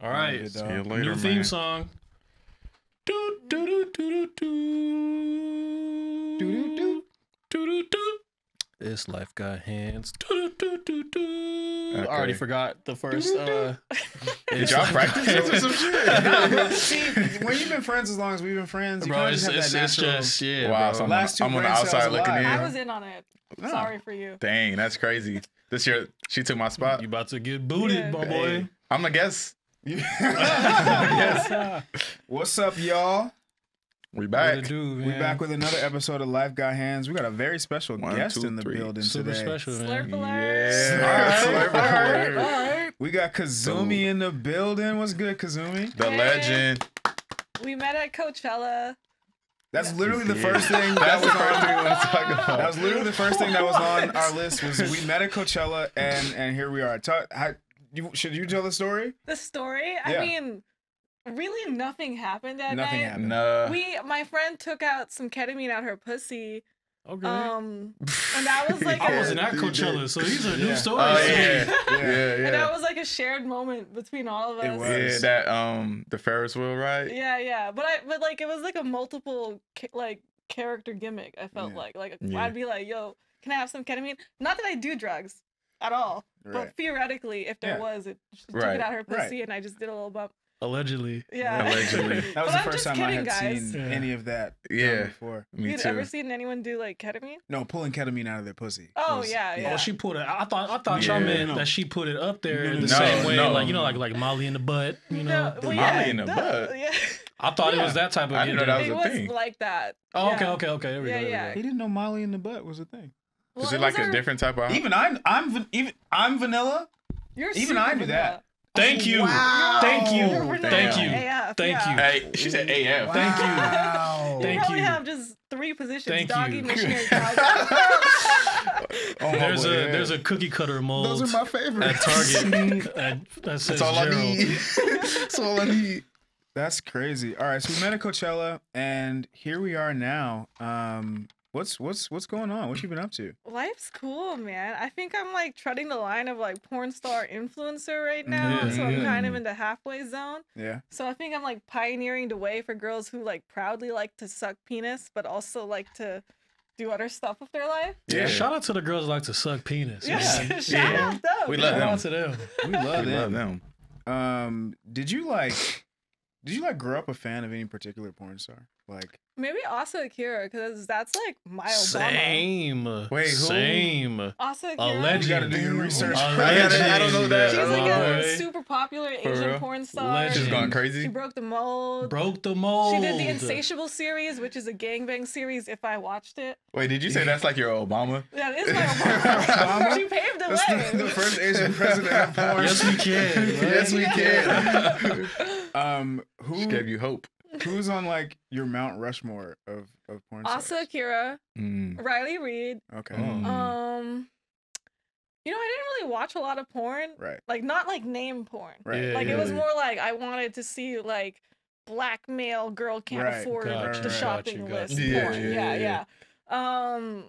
All right. See you later, New theme man. song. Do do do do do do do do do do. This life got hands. Do do do do do. I already forgot the first. Did y'all practice it or some shit? See, when you've been friends as long as we've been friends, you Bro, kind of just have that natural. just yeah. Wow, Bro. so Last two I'm on the brain cells outside looking alive. in. I was in on it. No. Sorry for you. Dang, that's crazy. This year, she took my spot. You about to get booted, Yeah. my boy. Hey, I'm gonna guess. Yes. What's up, y'all? We What back. it do, We man? back with another episode of Life Got Hands. We got a very special One, guest two, in the three. building Super today. special, man. Slurp alert. Yeah. Slurp alert. Slurp alert. We got Kazumi in the building. What's good, Kazumi? The Hey. legend. We met at Coachella. That's literally the Yeah. first thing that That's was the first thing on. we want to talk about. That was literally the first thing that was on our list. Was we met at Coachella and here we are. Should you tell the story? The story. Yeah. I mean, really, nothing happened that Nothing night. happened. Nah. My friend took out some ketamine out her pussy. Okay. And that was like I a, wasn't at Coachella, so these are new Yeah. stories. Oh to me. yeah. Yeah, and yeah. that was like a shared moment between all of us. It was. Yeah, that the Ferris wheel ride. Yeah. But like it was like a multiple character gimmick. I felt Yeah. like Yeah. I'd be like, "Yo, can I have some ketamine?" Not that I do drugs at all, Right. but theoretically, if there Yeah. was, it just took Right. it out her pussy, Right. and I just did a little bump. Allegedly. Yeah. Allegedly. That was But the I'm first just time I kidding, had guys. seen Yeah. any of that done Yeah. before. Me You'd too. ever seen anyone do like ketamine? No, pulling ketamine out of their pussy. Oh, was- yeah. Oh, she put it. I thought Yeah. y'all meant No. that she put it up there the No, same way, no. like like Molly in the butt. You know. well, Molly in the duh, butt? Yeah. I thought it Yeah. was that type of. I didn't know that It was a was thing. like that. Oh, Yeah. okay. There we Yeah, go. there we yeah. go. He didn't know Molly in the butt was a thing. Well, Is it was like a her- different type of? Even I'm vanilla. You're even super I do vanilla. that. Thank you. Wow. Thank you. You're vanilla Thank you. AF, Thank yeah. you. Hey, she said AF. Thank you. Wow. You Thank probably you. have just 3 positions: Thank doggy, you. missionary, cowboy. Oh, my There's boy, a yeah. there's a cookie cutter mold Those are my favorites. at Target that says That's all I Gerald. need. That's all I need. That's crazy. All right, so we met at Coachella, and here we are now. What's going on? What you been up to? Life's cool, man. I think I'm like treading the line of like porn star influencer right now, Yeah, so I'm yeah. kind of in the halfway zone. Yeah. So I think I'm like pioneering the way for girls who like proudly like to suck penis, but also like to do other stuff with their life. Yeah, shout out to the girls that like to suck penis. Yeah, man. shout out them. We love Shout them. out to them. We love We love them. them. Did you grow up a fan of any particular porn star? Like, Maybe Asa Akira, because that's like my Obama. Same. Wait, who? Same. Asa A Akira. legend. you got to do your research. I don't know that. She's like Boy. a super popular For Asian real? porn star. Legend. She's going She crazy. broke the mold. Broke the mold. She did the Insatiable series, which is a gangbang series. If I watched it, Wait, did you say that's like your Obama? that is my Obama. Obama? She paved the That's way. the first Asian president of porn. Yes, we can. Yes, we can. She gave Who you hope. who's on like your Mount Rushmore of porn stars? Asa Akira, Mm. Riley Reid. Okay. Mm. You know, I didn't really watch a lot of porn. Right. Like not like name porn. Right. Yeah, Like it was yeah. more like I wanted to see like black male girl can't Right. afford Gotcha, the right. shopping gotcha. list Yeah, porn. yeah, Yeah.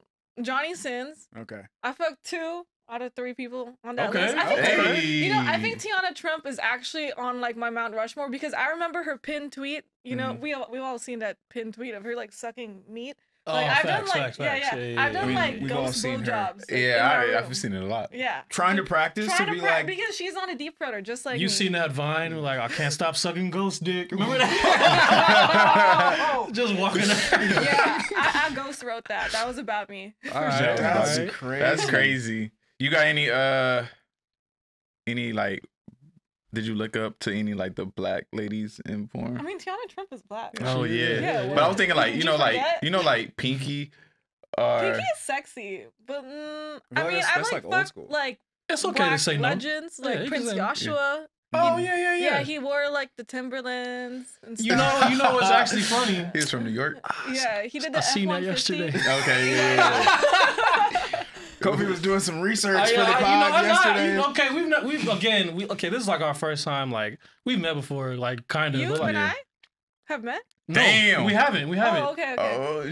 Johnny Sins. Okay. I fucked 2 out of 3 people on that Okay, list. I think okay. you know, I think Tiana Trump is actually on like my Mount Rushmore because I remember her pinned tweet. You know, Mhm. we've all seen that pinned tweet of her like sucking meat. Oh, Like I've facts, done like facts. I've done I mean, like we've all ghost seen her. blowjobs. Yeah, I've seen it a lot. Yeah. Trying to practice Trying to to be like. because she's on a deep throater, just like You me. seen that Vine? Like, I can't stop sucking ghost dick. Remember that? Oh, Just walking out. yeah, I ghost wrote that. That was about me. All right, That's all right. crazy. That's crazy. You got any like? Did you look up to any like the black ladies in porn? I mean, Tiana Trump is black. Oh She yeah. is. Yeah, But I well, was thinking like did you you know like forget? like Pinky. Or Pinky is sexy, but I like mean, that's I like like old fuck school. like It's okay black to say no. legends, Yeah, like you can Prince say no. Joshua. Oh He- yeah. Yeah, he wore like the Timberlands and You stuff. know what's actually funny? He's from New York. Yeah, he did the I seen that F-150. yesterday. Okay. Yeah. Kobe was doing some research I- for the I- pod I'm not- yesterday. okay, okay, this is like our first time. Like we've met before, like kind of. You but, like, and I have met. No, Damn. we haven't. Oh, okay. Oh.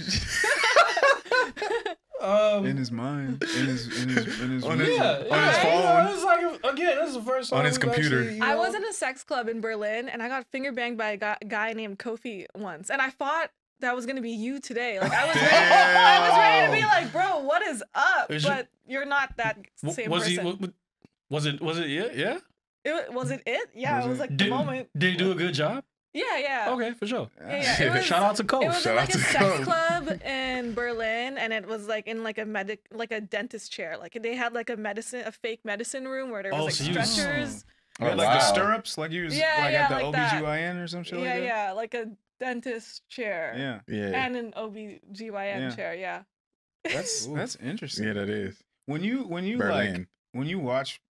in his mind, in his On his room. phone. It's like again, this is the first time On his we've computer. actually, I was in a sex club in Berlin, and I got finger banged by a guy named Kofi once, and I thought that was gonna be you today. Like I was ready to be like, bro, what is up? But you're not that same person. Was it? Yeah. Was it? Yeah, it was like the moment. Did he do a good job? Yeah. Okay, for sure. Yeah. It was, Shout out to Coach. It was Shout in out like a to sex Coach. club in Berlin, and it was like in like a dentist chair. Like they had like a fake medicine room where there was like stretchers. You had, like the stirrups, like you was like at the like that. OBGYN or some shit like that. Yeah, like a dentist chair. Yeah. And an OBGYN chair. Yeah. That's interesting. Yeah, that is. When you Berlin. like when you watch,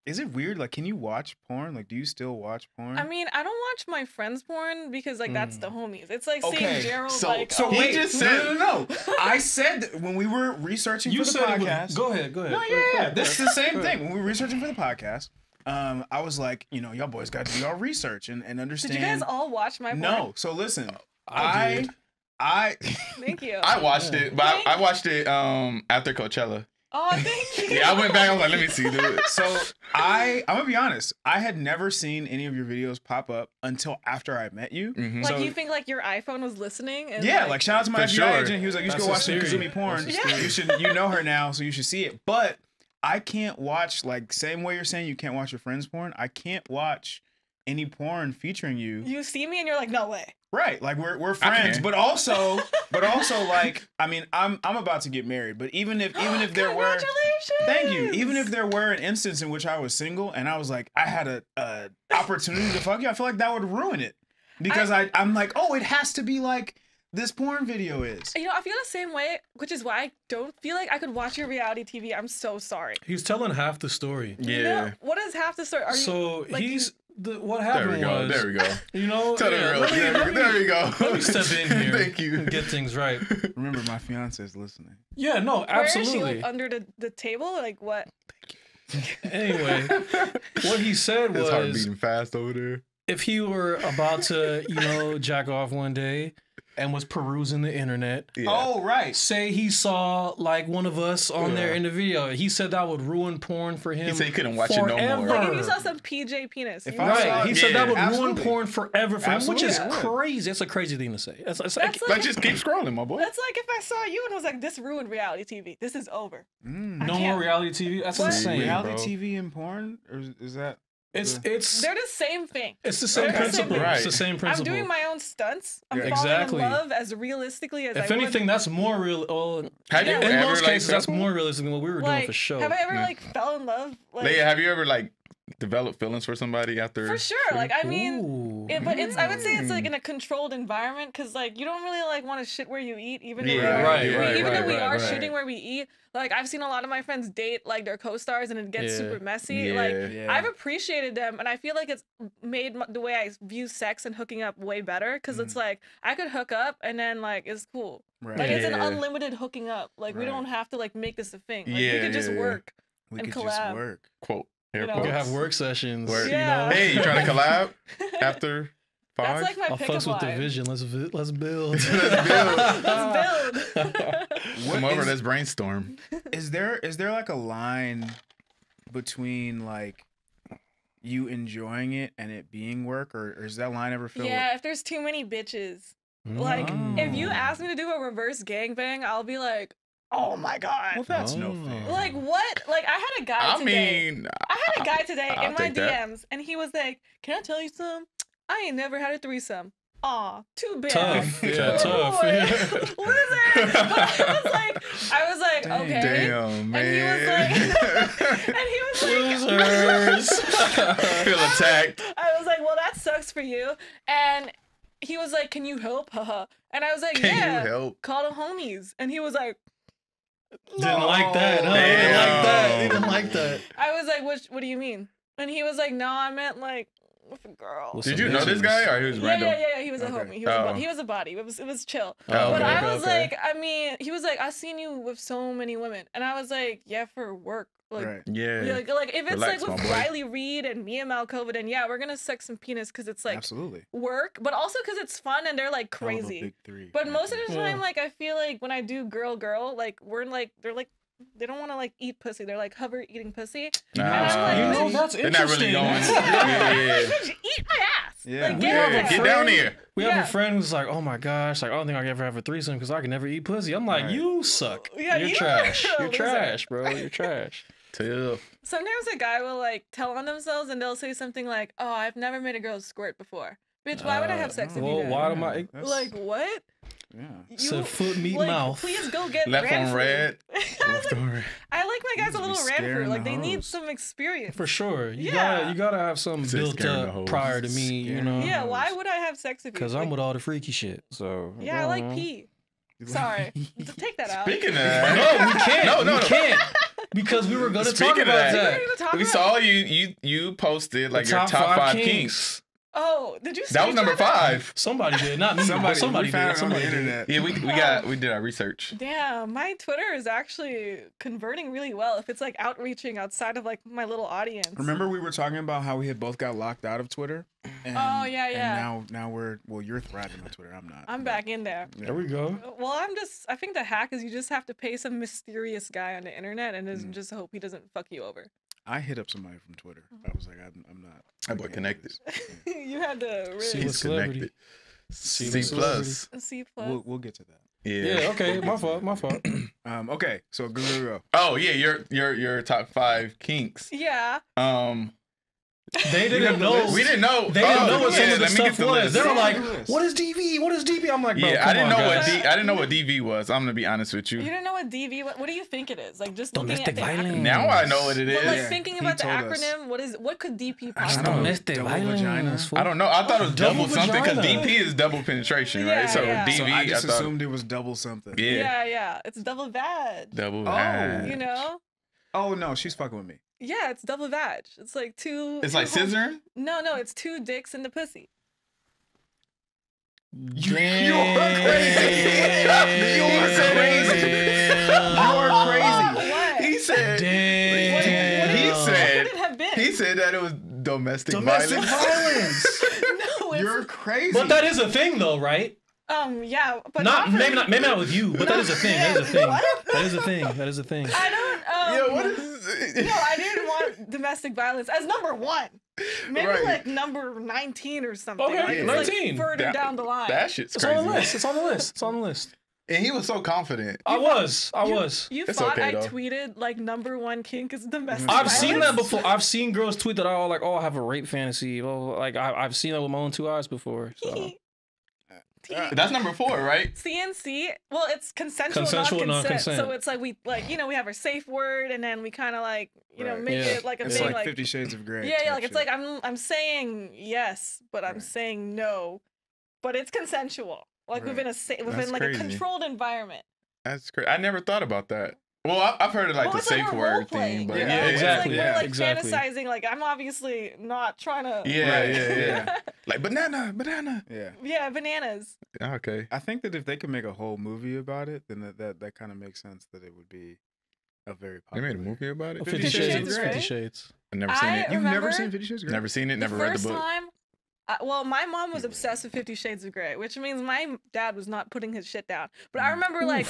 is it weird? Like, can you watch porn? Like, do you still watch porn? I mean, I don't watch my friends' porn because like that's the homies. It's like seeing Okay, Gerald so- like. so oh, wait, just said no. I said that when we were researching for the podcast. Go ahead. No, yeah. This is the same thing. When we were researching for the podcast, I was like, y'all boys got to do y'all research and understand. Did you guys all watch my porn? No. So listen, I did. Thank you. I watched it, but I watched it after Coachella. Oh, thank you. Yeah, I went back. I was like, let me see, dude. So I'm gonna be honest. I had never seen any of your videos pop up until after I met you. Mhm. Like So- you think like your iPhone was listening? And, Yeah, like shout out to my For FBI sure. agent. He was like, you should That's go a watch some theory. Kazumi porn. That's a You know her now, so you should see it. But I can't watch, like, same way you're saying you can't watch your friends' porn. I can't watch any porn featuring you. you see me and you're like, no way. Right, like we're friends, can. but also like, I mean, I'm about to get married, but even if there were, Congratulations. thank you, even if there were an instance in which I was single and I was like, I had a opportunity to fuck you, I feel like that would ruin it because I'm like, oh, it has to be like this porn video is. You know, I feel the same way, which is why I don't feel like I could watch your reality TV. I'm so sorry. He's telling half the story. You know, what is half the story? Are So you, like, what There happened we go. was, There we go. you know, Tell yeah, the real. There we go. let me step in here. Thank you. And get things right. Remember, my fiance is listening. Yeah, no, where is she? absolutely. Like under the table? Like what? Anyway, what he said His heart was, beating fast over there. if he were about to, jack off one day and was perusing the internet, Yeah. Oh, right. say he saw like one of us on there in the video, he said that would ruin porn for him. He said he couldn't watch it no more. forever. Like if you saw some PJ penis. If you I would- saw- Right, he said that would absolutely. ruin porn forever for him, which is Absolutely. crazy. That's a crazy thing to say. That's That's like, Like, just keep scrolling, my boy. That's like if I saw you and was like, this ruined reality TV. This is over. I no can't- more reality TV. That's What? insane, Reality bro. TV and porn, or is that? It's They're the same thing. the same They're the same principle. thing. It's the same principle. I'm doing my own stunts. I'm Yeah. falling Exactly. in love as realistically as I If anything, that's more real. Well, Have you Yeah. in ever most cases, like, that's more realistic than what we were would. doing Like, for show. have I ever like fell in love? Like, Leia, have you ever like developed feelings for somebody after? for sure. Like I mean, Ooh. but it's I would say it's like in a controlled environment because like you don't really like want to shit where you eat, even though Yeah, we, right, we- right, even though right, we right, are right. shooting where we eat. Like I've seen a lot of my friends date like their co-stars and it gets Yeah. super messy. Yeah. Like Yeah. I've appreciated them and I feel like it's made the way I view sex and hooking up way better because it's like I could hook up and then like it's cool. Right. Like it's an Yeah. unlimited hooking up. Like we Right. don't have to like make this a thing. Like Yeah, we could just yeah, yeah. work. We and could just collab. work. Quote. Air You know? We quotes. could have work sessions. Work. Yeah. Hey, you trying to collab after 5? That's like my I'll pickup fucks with the line. vision. Let's build. Let's build. Let's build. Come over. is- Let's brainstorm. Is there like a line between like you enjoying it and it being work, or is that line ever filled? Yeah, if there's too many bitches. Like, if you ask me to do a reverse gangbang, I'll be like, oh my God. Well, that's no Oh. fair. Like, what? Like, I had a guy I today. mean, I had a guy today I'll in my take that. DMs, and he was like, can I tell you something? I ain't never had a threesome. Aw, too bad. Tough. Yeah, Oh, tough. boy. Loser. I was like, Dang. okay. damn, And he was man. like, and he was like, Losers. Feel attacked. I was like, well, that sucks for you. And he was like, can you help? Haha. And I was like, Can yeah. you help? Call the homies. And he was like, Didn't like that. No, he didn't like that. He didn't like that. I was like, what do you mean? And he was like, no, I meant like with a girl. With Did some you know this issues. guy or he was Yeah, random? yeah. He was a Okay. homie. Oh. He was a body. It was chill. Oh, But okay, I was okay. like, I mean, he was like, I seen you with so many women. And I was like, yeah, for work. Like, Right. Yeah. like if it's Relax, like my with boy. Riley Reid and Mia Malkovich, and yeah, we're gonna suck some penis because it's like Absolutely. work, but also because it's fun and they're like Hell of a crazy. big three. But most of the Yeah. time, like I feel like when I do girl, like we're like they're like they don't want to like eat pussy. They're like hover eating pussy. Nah, And I'm like, You know, that's they're not really interesting. going. Yeah. Bitch, eat my ass. Yeah. Like, We get have out a there. Get down here. We have Yeah. a friend who's like, oh my gosh, like I don't think I can ever have a threesome because I can never eat pussy. I'm like, Right. you suck. Yeah, You're you trash. are a You're loser. trash, bro. You're trash. Tough. Sometimes a guy will like tell on themselves and they'll say something like, "Oh, I've never made a girl squirt before." Bitch, why would I have sex with well, you? Then? why am I- That's- Like what? Yeah. So foot, meat, like, mouth. Please go get Left ran on food. red. I Left on red. like my guys Needs a to be little ran scaring food. Like the they need hoes. some experience. For sure. Yeah. You gotta have something Says built scaring the up hoes. prior to me, you Scaring know. the Yeah, why hoes. would I have sex with you? Because I'm with all the freaky shit. So Yeah, I like pee. Sorry. Take that out. Speaking of No, that, we can't. No. We can't. Because we were gonna talk Speaking of about that, that. We're gonna talk we about- saw you posted like The your top five kinks. Oh, did you? That was number screenshot that? 5. Somebody did, not me. Somebody we found did. it on the Somebody did. internet. Yeah, we did our research. Damn, my Twitter is actually converting really well. If it's like outreaching outside of like my little audience. Remember we were talking about how we had both got locked out of Twitter? And, Oh, yeah. And now you're thriving on Twitter. I'm not. I'm but- back in there. There we go. Well, I think the hack is you just have to pay some mysterious guy on the internet and just hope he doesn't fuck you over. I hit up somebody from Twitter. I was like, I'm not. That boy connected. You had to See really what's celebrity. connected. See C what's plus. C plus. We'll get to that. Yeah, okay. My fault. Okay, so go. Oh yeah, your top 5 kinks. Yeah. They didn't know. We didn't know. They didn't know what some yeah, of the let me get stuff was. list. They were Yeah. like, List. "What is DV? What is DV?" I'm like, "Bro, Yeah, come I didn't on, know what guys." I didn't know what DV was. I'm gonna be honest with You you. didn't know what DV? What do you think it is? Like just looking Domestic at the violence. Now I know what it But like is. thinking he about the told us. acronym, what could DP I possibly don't know. Domestic Double violence. vagina. fool. I don't know. I thought it was Double double something because vagina. DP is double penetration, Yeah, right? So yeah. DV, So I just thought assumed it was double something. yeah, Yeah, it's double vag. double. Oh. vag. You know? Oh no, she's fucking with me. Yeah, it's double vag. It's like two. It's like scissoring. No, it's 2 dicks in the pussy. You are crazy. You are so crazy. You are crazy. What? He said. Damn. He What said. could it have been? He said that it was domestic Domestic violence. violence. No, You're crazy. But that is a thing, though, right? yeah, but Not for- maybe not with you, but that is a thing. That is a thing. That is a thing. That is a thing. I don't. Yo, what is? No, I didn't want domestic violence as number 1. Maybe Right. like number 19 or something. Okay, like, it's 19. Like further That- down the line. That shit's It's on crazy. the list. It's on the list. It's on the list. And he was so confident. I was. You It's thought okay, I though. tweeted like number 1 kink is domestic I've violence? seen that before. I've seen girls tweet that I like, oh, I have a rape fantasy. Oh, like I've seen that with my own 2 eyes before. So. That's number 4, right? CNC. Well, it's consensual, Consensual non-consent. So non-consent. it's like we we have our safe word, and then we kind of like Right. make Yeah. it like a It's thing. like 50 Shades of Grey. yeah, type like it's shit. like I'm saying yes, but I'm Right. saying no, but it's consensual. Like Right. within That's like crazy. a controlled environment. That's crazy. I never thought about that. Well, I've heard of like Well, the it's like safe we're word role-playing, thing, but you know? yeah, It's exactly. Like, we're like exactly. fantasizing. Like I'm obviously not trying to. Yeah, Right. yeah. Like banana. Yeah. Yeah, bananas. Okay. I think that if they could make a whole movie about it, then that kind of makes sense that it would be a very They popular. made a movie about it. 50 Shades Shades. of Grey. 50 Shades. I've never seen it. You've never remember seen 50 Shades of Grey? Never seen it. Never the read first the book. time. Well, my mom was obsessed with 50 Shades of Grey, which means my dad was not putting his shit down. But I remember, like,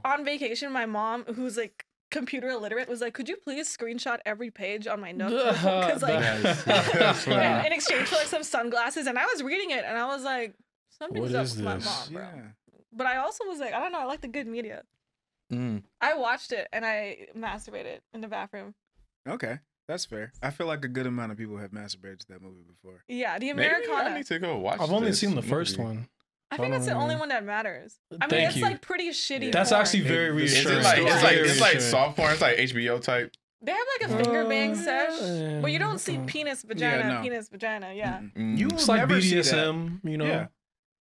on vacation, my mom, who's like computer illiterate, was like, "Could you please screenshot every page on my notebook?" Because like, That's funny. in exchange for like some sunglasses, and I was reading it, and I was like, "Something's What up is with my this? mom, bro." Yeah. But I also was like, I don't know, I like the good media. Mm. I watched it and I masturbated in the bathroom. Okay. That's fair. I feel like a good amount of people have masturbated to that movie before. Yeah, the Maybe Americana. I need to go watch. I've only this seen the first movie. one. I think that's the only one that matters. I mean, Thank it's you. like pretty shitty. That's porn. actually very Is it Is it reassuring. like It's it's like Very soft porn? It's like HBO type. They have like a finger bang sesh, yeah. but you don't see penis, vagina, no. penis, vagina. Yeah. Mm-mm. Mm. You It's will like never see that. BDSM, you know. Yeah.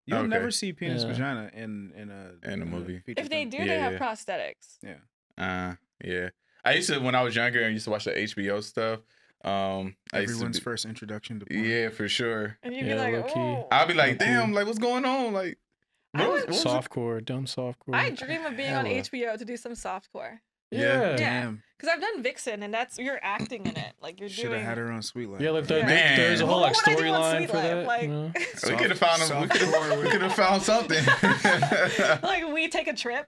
You'll Okay. never see penis Yeah. vagina in a movie. feature If they film. do, Yeah, they have yeah. prosthetics. Yeah. Yeah. I used to when I was younger. I used to watch the HBO stuff. I used Everyone's to first introduction to porn. yeah, for sure. And you'd Yeah, be like, low-key. oh. I'll be like, Okay. damn, like what's going on? Like, I what was, would- what was it? Softcore, dumb softcore. I dream of being on Hella. HBO to do some softcore. Yeah. Yeah. Damn. Because I've done Vixen, and you're acting in it. Like you're Should have doing. had her on Sweet Life. Yeah, like Man. there's a whole like What would I do on storyline Sweet for Life? that. Like- you know? We could have found we could have found something. Like we take a trip.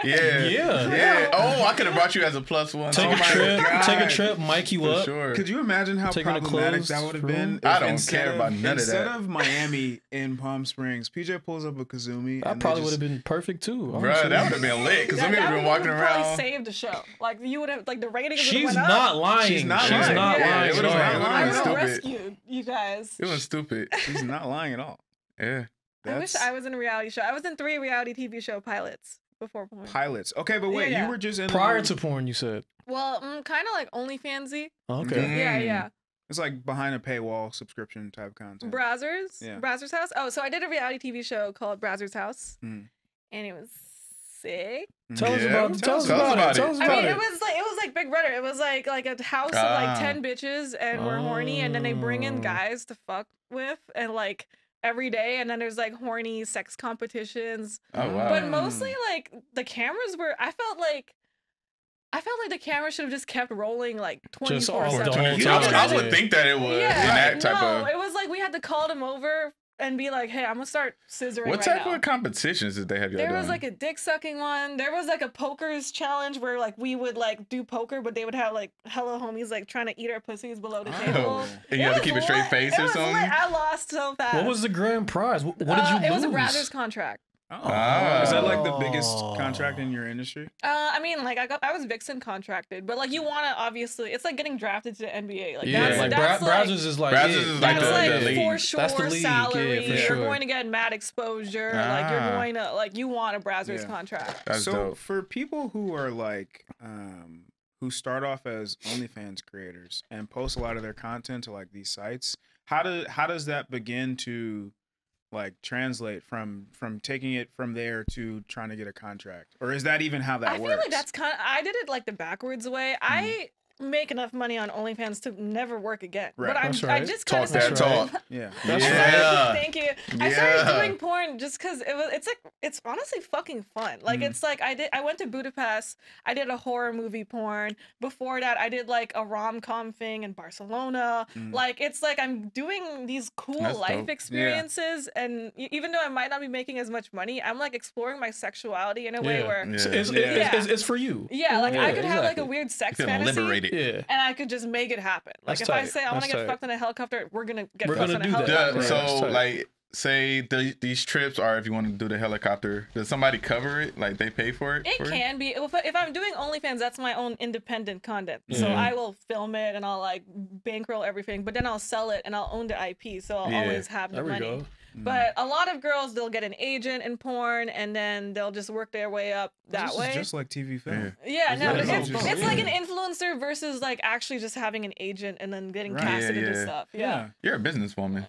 Yeah. Oh, I could have brought you as a plus one. Take a trip, mic you For up. sure. Could you imagine how Taking the problematic clothes that would have from- been? I if don't instead care about none of Instead that. of Miami in Palm Springs, PJ pulls up a Kazumi. That and probably they would just- have been perfect too. Bro, honestly. that would have been lit because some people been walking Probably around. saved the show. Like you would have like the ratings. She's went up. not lying. She's not She's lying. not Yeah, lying. it would've at been- all. it I would've would been have stupid. rescued you guys. It was stupid. She's not lying at all. Yeah. I wish I was in a reality show. I was in 3 reality TV show pilots before porn. Pilots. Okay, but wait, Yeah. you were just in Prior to porn, you said. Well, kind of like OnlyFansy. Okay. Mm. Yeah. It's like behind a paywall subscription type content. Brazzers. Yeah. Brazzers House. Oh, so I did a reality TV show called Brazzers House, Mm. and it was sick. Tell us Yeah. about Tell us it. Tell about us it. about I mean, it. it was like Big Brother. It was like a house of like 10 bitches, and we're horny, and then they bring in Oh. guys to fuck with, and like every day, and then there's like horny sex competitions. Oh wow. But mostly like the cameras were. I felt like the camera should have just kept rolling like Just all 24/7. the whole You time. I would think that it would in that type no, of. it was like we had to call them over and be like, "Hey, I'm gonna start scissoring What right type now." of competitions did they have y'all There doing? was like a dick sucking one. There was like a poker's challenge where like we would like do poker, but they would have like hella homies like trying to eat our pussies below the table. And you have to keep a straight lit. face It or was something? lit. I lost so fast. What was the grand prize? What did you lose? It was a Brazzers contract. Oh. Ah. Is that like the biggest contract in your industry? I mean, like I was Vixen contracted, but like you want to obviously, it's like getting drafted to the NBA. Like Yeah, like that's Brazzers is like Brazzers it. is like that's the like league. for sure That's the league, yeah, salary. for You're sure. going to get mad exposure. Like you're Ah. going to like you want a Brazzers Yeah. contract. That's so dope. for people who are like who start off as OnlyFans creators and post a lot of their content to like these sites, how does that begin to like translate from taking it from there to trying to get a contract? Or is that even how that I works? feel like that's kind of, I did it like the backwards way. I make enough money on OnlyFans to never work again. Right. But That's I right. just kind Talk of that started. talk. Yeah. That's Yeah. Thank you. I Yeah. started doing porn just because it's honestly fucking fun. Like Mm. it's like I went to Budapest. I did a horror movie porn. Before that, I did like a rom-com thing in Barcelona. Mm. Like it's like I'm doing these cool That's life dope. experiences, and even though I might not be making as much money, I'm like exploring my sexuality in a way where. Yeah. It's for you. Yeah, like I Yeah, could have like a exactly. weird sex You can fantasy, liberate it. Yeah. and I could just make it happen. Like That's if I tight. say I want to That's get tight. fucked in a helicopter, we're gonna get We're fucked gonna in a do that. helicopter. Right. So That's tight. like say these trips are if you want to do the helicopter, does somebody cover it? Like they pay for it? It for you? can be if I'm doing OnlyFans, that's my own independent content. So Yeah. I will film it and I'll like bankroll everything, but then I'll sell it and I'll own the IP, so I'll Yeah. always have the There we money. go. But a lot of girls, they'll get an agent in porn and then they'll just work their way up that This way. is just like TV film. Yeah, no, Yeah, it's, it's it's like an yeah. influencer versus like actually just having an agent and then getting Right. casted Yeah, into yeah. stuff. Yeah. Yeah. You're a businesswoman.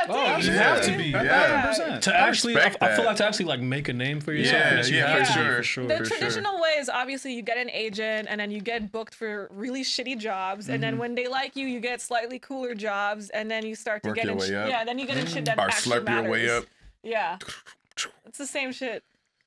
Oh, dude, you Yeah. have to be. Yeah. 100%. To actually, I respect feel that. like to actually like make a name for yourself. Yeah, yes, you yeah, have for to be, sure. for sure. The For sure. traditional way is obviously you get an agent and then you get booked for really shitty jobs, and Mm-hmm. then when they like you get slightly cooler jobs, and then you start to Work get your in way up. yeah, then you get in shit that Or actually slurp matters. your way up. Yeah, it's the same shit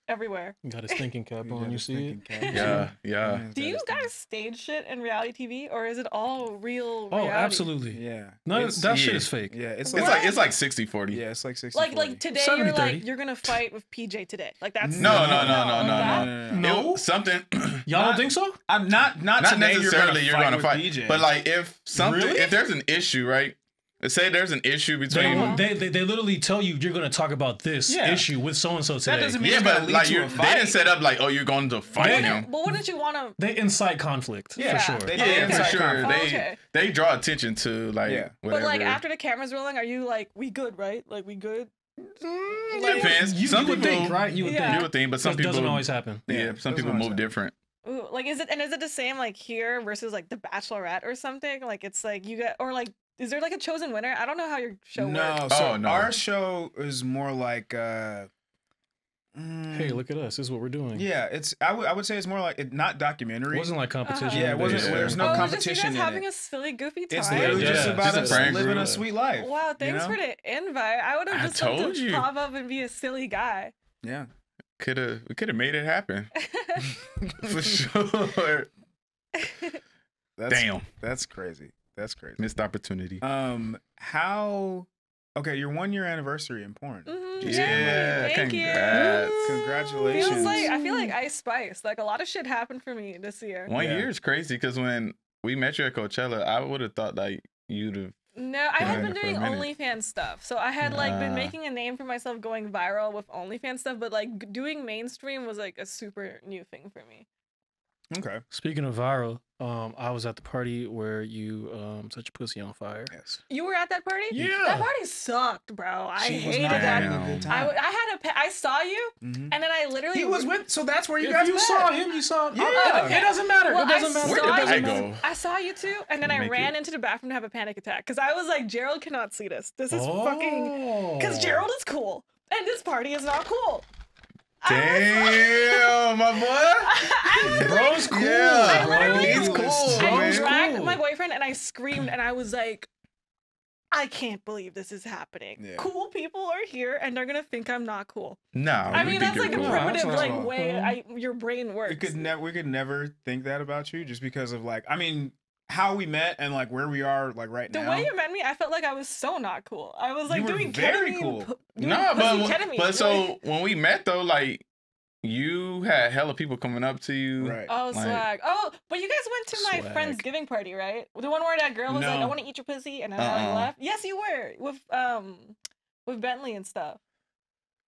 everywhere. You got his thinking cap You on. got You this see it? thinking cap. Yeah, yeah. Do you guys stage shit in reality TV, or is it all real? Oh, reality? absolutely. Yeah. No, It's- that shit yeah. is fake. Yeah, it's It's like, like 60-40. yeah, it's like 60. Like today 70-30. you're like you're gonna fight with PJ today. Like that's No. that- No? Something. Y'all don't think so? I'm not Not today necessarily you're gonna with fight, BJ. but like if something, Really? if there's an issue, right? Let's say there's an issue between. They literally tell you you're gonna talk about this Yeah. issue with so and so today. that doesn't mean Yeah, it's gonna but lead like to you, a they fight. didn't set up like, oh, you're going to fight him. But wouldn't you want to? They incite conflict Yeah. for sure. They- Yeah, for inside sure. conflict. Oh, okay. They draw attention to like Yeah. whatever. But like after the camera's rolling, are you like we good, right? Like we good? It depends. You, Some you would people, think, right? You would Yeah. think. You would think, but some It people doesn't always happen. Yeah, Yeah, some doesn't people always move happen. different. Ooh, like is it the same like here versus like The Bachelorette or something? Like it's like you get or like is there like a chosen winner? I don't know how your show No, works. so Oh, no. our show is more like Hey, look at us. This is what we're doing. yeah, it's I would say it's more like not It documentary. wasn't like competition. Yeah, it wasn't- based. there's no Oh, competition Just you in guys having it. a silly goofy time. It's literally just Yeah. about Just a us friend living group. a sweet life. Wow, thanks know? for the invite. I would I have just loved told to you. pop up and be a silly guy. Yeah. We could have made it happen for sure. Damn. That's crazy. That's crazy. Missed opportunity. How? Okay, your 1 year anniversary in porn. Yeah, thank congrats. you. Congratulations. I feel like Ice Spice. Like a lot of shit happened for me this year. 1 year is crazy because when we met you at Coachella, I would have thought like you'd have. No, I had been for a doing minute. OnlyFans stuff. So I had like been making a name for myself going viral with OnlyFans stuff, but like doing mainstream was like a super new thing for me. Okay. Speaking of viral, I was at the party where you set your pussy on fire. Yes. You were at that party? Yeah. That party sucked, bro. I She was hated not that. having a good time. I saw you, and then I literally. He was with. So that's where you If guys you met. saw him, you saw. Yeah. It doesn't matter. Well, it doesn't matter. Where did saw I you- go? I saw you too, and then I Make ran it. into the bathroom to have a panic attack because I was like, Gerald cannot see this. This is fucking. Because Oh. Gerald is cool, and this party is not cool. Damn, my boy. Bro's cool. Yeah, I literally- he's cool. I man. dragged cool. my boyfriend and I screamed and I was like, I can't believe this is happening. Yeah. Cool people are here and they're gonna think I'm not cool. No, I we mean, think that's like you're a cool. primitive that's like all. way your brain works. We could never think that about you just because of like, I mean, how we met and like where we are like right The now. way you met me, I felt like I was so not cool. I was like You were doing very ketamine. cool. Doing No, pussy ketamine, but so like- when we met though, like you had hella people coming up to you. Right. Oh, like- swag. Oh, but you guys went to my Swag. friend's giving party, right? The one where that girl was like, No. I want to eat your pussy, and then I left. Yes, you were with Bentley and stuff.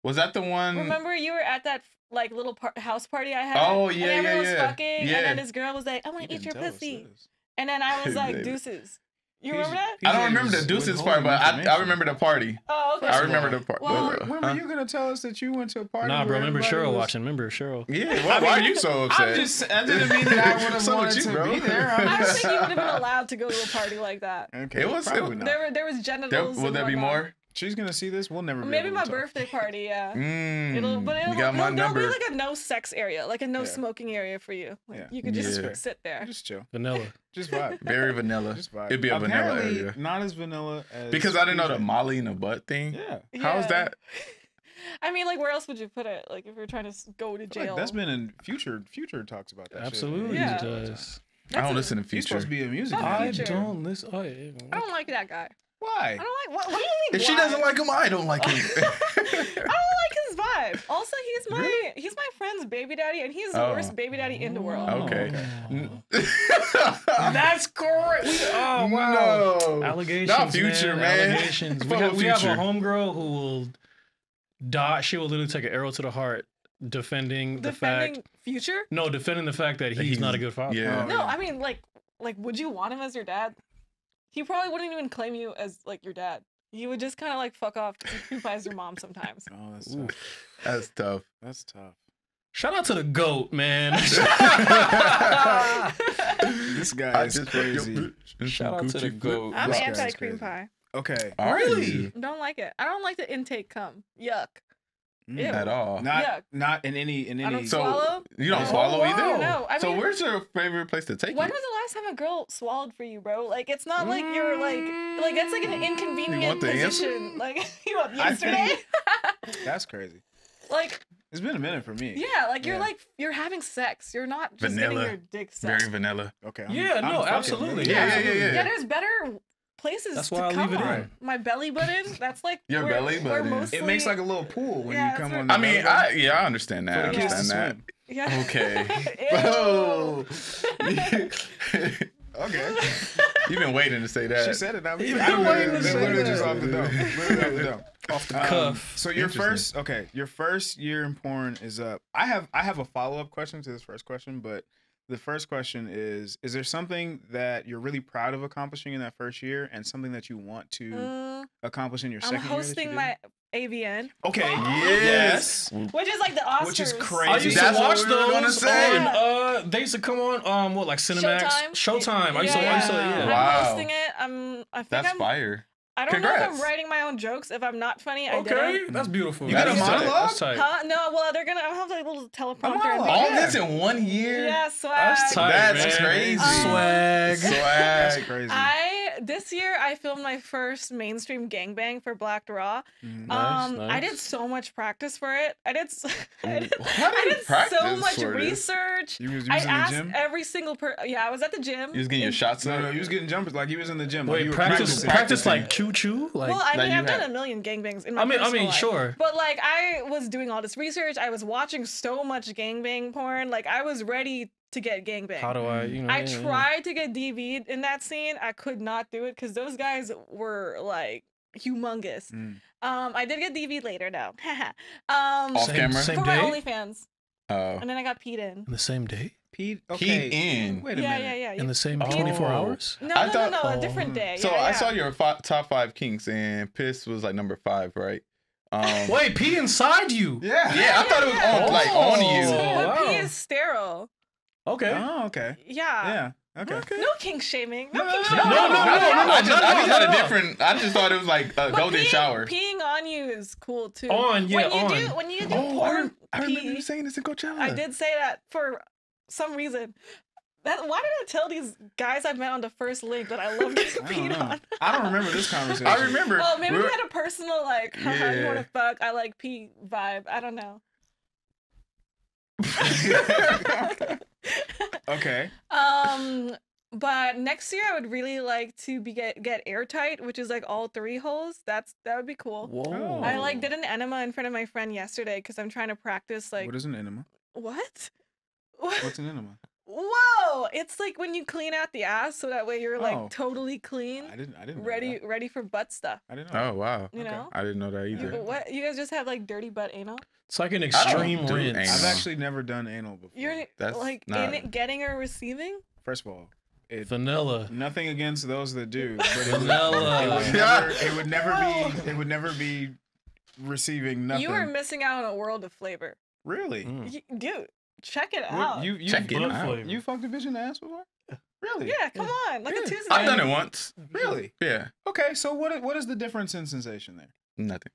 Was that the one? Remember you were at that like little house party I had? Oh, and yeah, everyone was yeah. fucking, Yeah. and then this girl was like, I want You to eat your didn't tell us pussy. this. And then I was like, Baby. deuces. You He's- remember that? he's I don't remember the just deuces part, withholding but I information. remember the party. Oh, okay. I remember the part. Well, When were you gonna tell us that you went to a party? Nah, bro. where Remember everybody Cheryl was- watching? Remember Cheryl? Yeah, why are you so upset? I didn't mean that I would have So wanted would you, to bro. be there. I don't I'm just- think you would have been allowed to go to a party like that. Okay, It was- probably not. There was genitals. Will and there be whatnot. more? She's gonna see this. We'll never. be Maybe able my to talk. birthday party, yeah. Mm, It'll you got my there'll number. be like a no sex area, like a no Yeah. smoking area for you. Like, Yeah. you could just Yeah. sit there. Just chill. Vanilla. Just vibe. Very vanilla. Just vibe. It'd be a vanilla Apparently, area. not as vanilla as Because I didn't know the PJ. Molly in the butt thing. Yeah. How's Yeah. that? I mean, like, where else would you put it? Like, if you're trying to go to I feel like jail. that's been in future. Future talks about that. Absolutely, Yeah. it does. I don't a- listen to He's Future. supposed to be a music. Not guy. I Future. don't listen. Oh, yeah. I don't like that guy. Why? I don't like. What do you mean? If she why? doesn't like him, I don't like him. I don't like his vibe. Also, he's my friend's baby daddy, and he's the Oh. worst baby daddy in the world. Okay. That's correct. Oh wow. No. Allegations. Not Future, man. Allegations. Fuck We have a Future. homegirl who will die. She will literally take an arrow to the heart, defending the Defending fact. Future? No, defending the fact that he's not a good father. Yeah. No, I mean, like, would you want him as your dad? He probably wouldn't even claim you as like your dad. He would just kind of like fuck off and creep as your mom sometimes. Oh, that's Ooh. tough. That's tough. That's tough. Shout out to the GOAT, man. This guy is crazy. Shout out to the GOAT. I'm This guy's anti cream crazy. pie. Okay. Really? Don't like it. I don't like the intake cum. Yuck. Ew. At all. Not Yeah. not in any I don't So swallow. you don't Oh, swallow wow. either? No, I so mean- where's your favorite place to take When you? was the last time a girl swallowed for you, bro? Like, it's not like you're like that's like an inconvenient You want the answer? position. Like, you want I yesterday? That's crazy. Like, It's been a minute for me. yeah, like you're Yeah. like you're having sex. You're not just Vanilla. getting your dick sucked. Very vanilla. Okay. Yeah, no, fucking absolutely. with it. Yeah, yeah, Yeah, yeah. there's better places That's to why I come leave it on. in. My belly button, that's like Your where- belly where button. mostly, It makes like a little pool when Yeah, you come that's on. what- The I mean, belly I understand that. button. I For the kids to understand that. yeah. Okay. Ew. Okay. You've been waiting to say that. She said it. I mean, You've I been waiting to literally- say literally that. just off the dome. Literally off the dome. Off the cuff. So your Interesting. your first year in porn is up. I have a follow-up question to this first question, but the first question is there something that you're really proud of accomplishing in that first year and something that you want to accomplish in your I'm second year? hosting my AVN, Okay. Yes. which is like the Oscars. Which is I crazy. used That's to what watch we were gonna those. say. On, they used to come on. What, like Cinemax? Showtime. I used to watch. I'm Wow. hosting it. I think That's I'm. fire. I don't know if Congrats. I'm writing my own jokes. If I'm not funny, I Okay, didn't. that's beautiful. You got a That's tight. monologue? That's tight. Huh? No, well, they're gonna. I'll have like a little teleprompter. and monologue. All things. Yeah. this in 1 year? Yeah, swag. That's tight, That's man. crazy. Swag. That's Swag. crazy. I This year I filmed my first mainstream gangbang for Black Raw. Nice. I did so much practice for it. I did so practice much for this? research. You was I in the asked gym? every single yeah, I was at the gym. You was getting your shots No, up. no, he was getting jumpers like he was in the gym. Like, Wait, you were practice practicing. like choo-choo? Like, Well, I that mean, you I've done had. a million gangbangs in my I mean, personal life. sure. But like, I was doing all this research. I was watching so much gangbang porn. Like, I was ready to get gangbang. How do I, I tried to get DV'd in that scene. I could not do it because those guys were like humongous. I did get DV'd later though. Off camera? Same for day? my OnlyFans. Oh. And then I got peed in. In the same day? Pete, Pete in. Wait a Yeah, minute. yeah. In the same Oh. 24 hours? No, I no, thought- no, a different day. So yeah, I yeah. saw your top 5 kinks, and piss was like number 5, right? Wait, pee inside you? Yeah, I thought it was yeah. on, like on you. Oh. But pee wow. is sterile. Okay. Oh, okay. Yeah. Yeah. Okay. No kink shaming. No, No, kink no, shaming. no, no, I just had a no. different. I just thought it was like a But golden peeing, shower. Peeing on you is cool too. On, yeah, When you do Oh, porn I remember pee, you saying this in Coachella. I did say that for some reason. Why did I tell these guys I met on the first link that I love getting I don't peed know. on? I don't remember this conversation. I remember. Well, maybe we we were- had a personal like, haha, you want Yeah. to fuck? I like pee vibe. I don't know. Okay. But next year I would really like to get airtight, which is like all 3 holes. That would be cool. Whoa. I like did an enema in front of my friend yesterday because I'm trying to practice like What is an enema? what? What's an enema? Whoa! It's like when you clean out the ass, so that way you're like Oh. totally clean, I didn't know ready for butt stuff. that. I didn't know. Oh wow! You know? I didn't know that You, either. what? You guys just have like dirty butt anal? It's like an I extreme don't do rinse. anal. I've actually never done anal before. You're That's like not- getting or receiving? First of all, Vanilla. nothing against those that do, but Vanilla. it would never be receiving nothing. You are missing out on a world of flavor. Really? Dude, check it What, out. you Check it butt out. flavor. You fucked a bitch in the ass before? Really? Yeah, come on. Like Yeah. a Tuesday. I've done it once. Really? Yeah, Okay, so what is the difference in sensation there? nothing.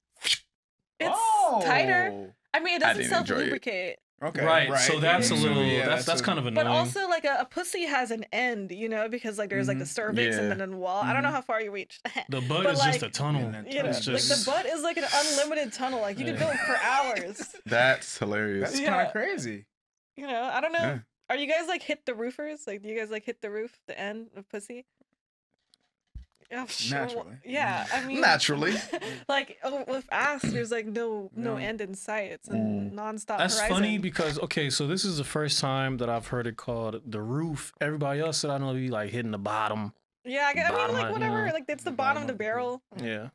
It's tighter. I mean, it I doesn't didn't enjoy it. self-lubricate. Okay. Right, so that's a Yeah, little, yeah, that's kind of annoying. But also, like, a pussy has an end, you know, because, like, there's, like, the cervix Yeah. and then a wall. I don't know how far you reach. the butt but, is just a like, tunnel. Yeah, You know, It's like, just, the butt is, like, an unlimited tunnel. Like, you could go for hours. That's hilarious. That's Yeah. kind of crazy. You know, I don't know. Yeah. Are you guys, like, hit the roofers? Like, do you guys, like, hit the roof, the end of pussy? Yeah, sure. Naturally. Yeah, I mean... Naturally. Like, with ass, there's, like, no No. end in sight. It's a nonstop That's horizon. funny because, okay, so this is the first time that I've heard it called the roof. Everybody else that I know be like hitting the bottom. Yeah, I mean, Bottom, like, you whatever. know. Like, it's the The bottom bottom of the of the barrel. Yeah.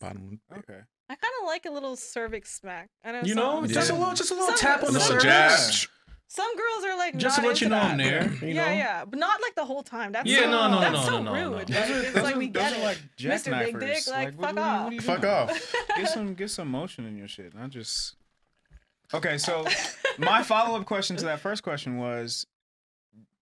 Bottom. Okay. I kind of like a little cervix smack. I know You know, some, just a some, little some- tap on the some- surface. some girls are like Just to not let you into know I'm that. there. You know? Yeah, but not like the whole time. That's Yeah, so, no, that's no, so no, no, no. rude. Those Like, it's like we get those it. are like Mr. Big jackknifers. Dick, like, what fuck are you- off. what are you Fuck doing? off. Get some motion in your shit, not just. Okay, so my follow-up question to that first question was,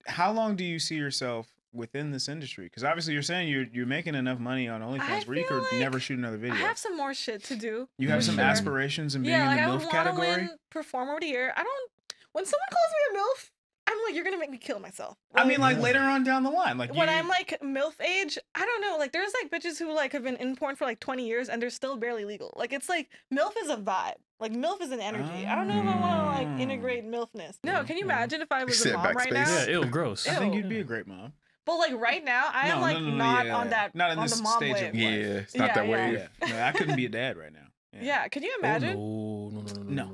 how long do you see yourself within this industry? Because obviously you're saying you're making enough money on OnlyFans where you feel could like never shoot another video. I have some more shit to do. You have for some sure. aspirations in being Yeah, like in I the would MILF want to category. win Performer of the Year. I don't. When someone calls me a MILF, I'm like, you're gonna make me kill myself. I mean, like later on down the line, like when you, I'm like MILF age, I don't know. Like, there's like bitches who like have been in porn for like 20 years and they're still barely legal. Like, it's like MILF is a vibe. Like, MILF is an energy. I don't know if I want to like integrate MILFness. No, can you imagine if I was a said mom right now? backspace. Yeah, ew, gross. I think Ew. you'd be a great mom. But like right now, I am like not on that. Not in on this the mom stage wave. of Yeah, life. it's not that Yeah, wave. Yeah, no, I couldn't be a dad right now. Yeah, could you Oh, imagine? no.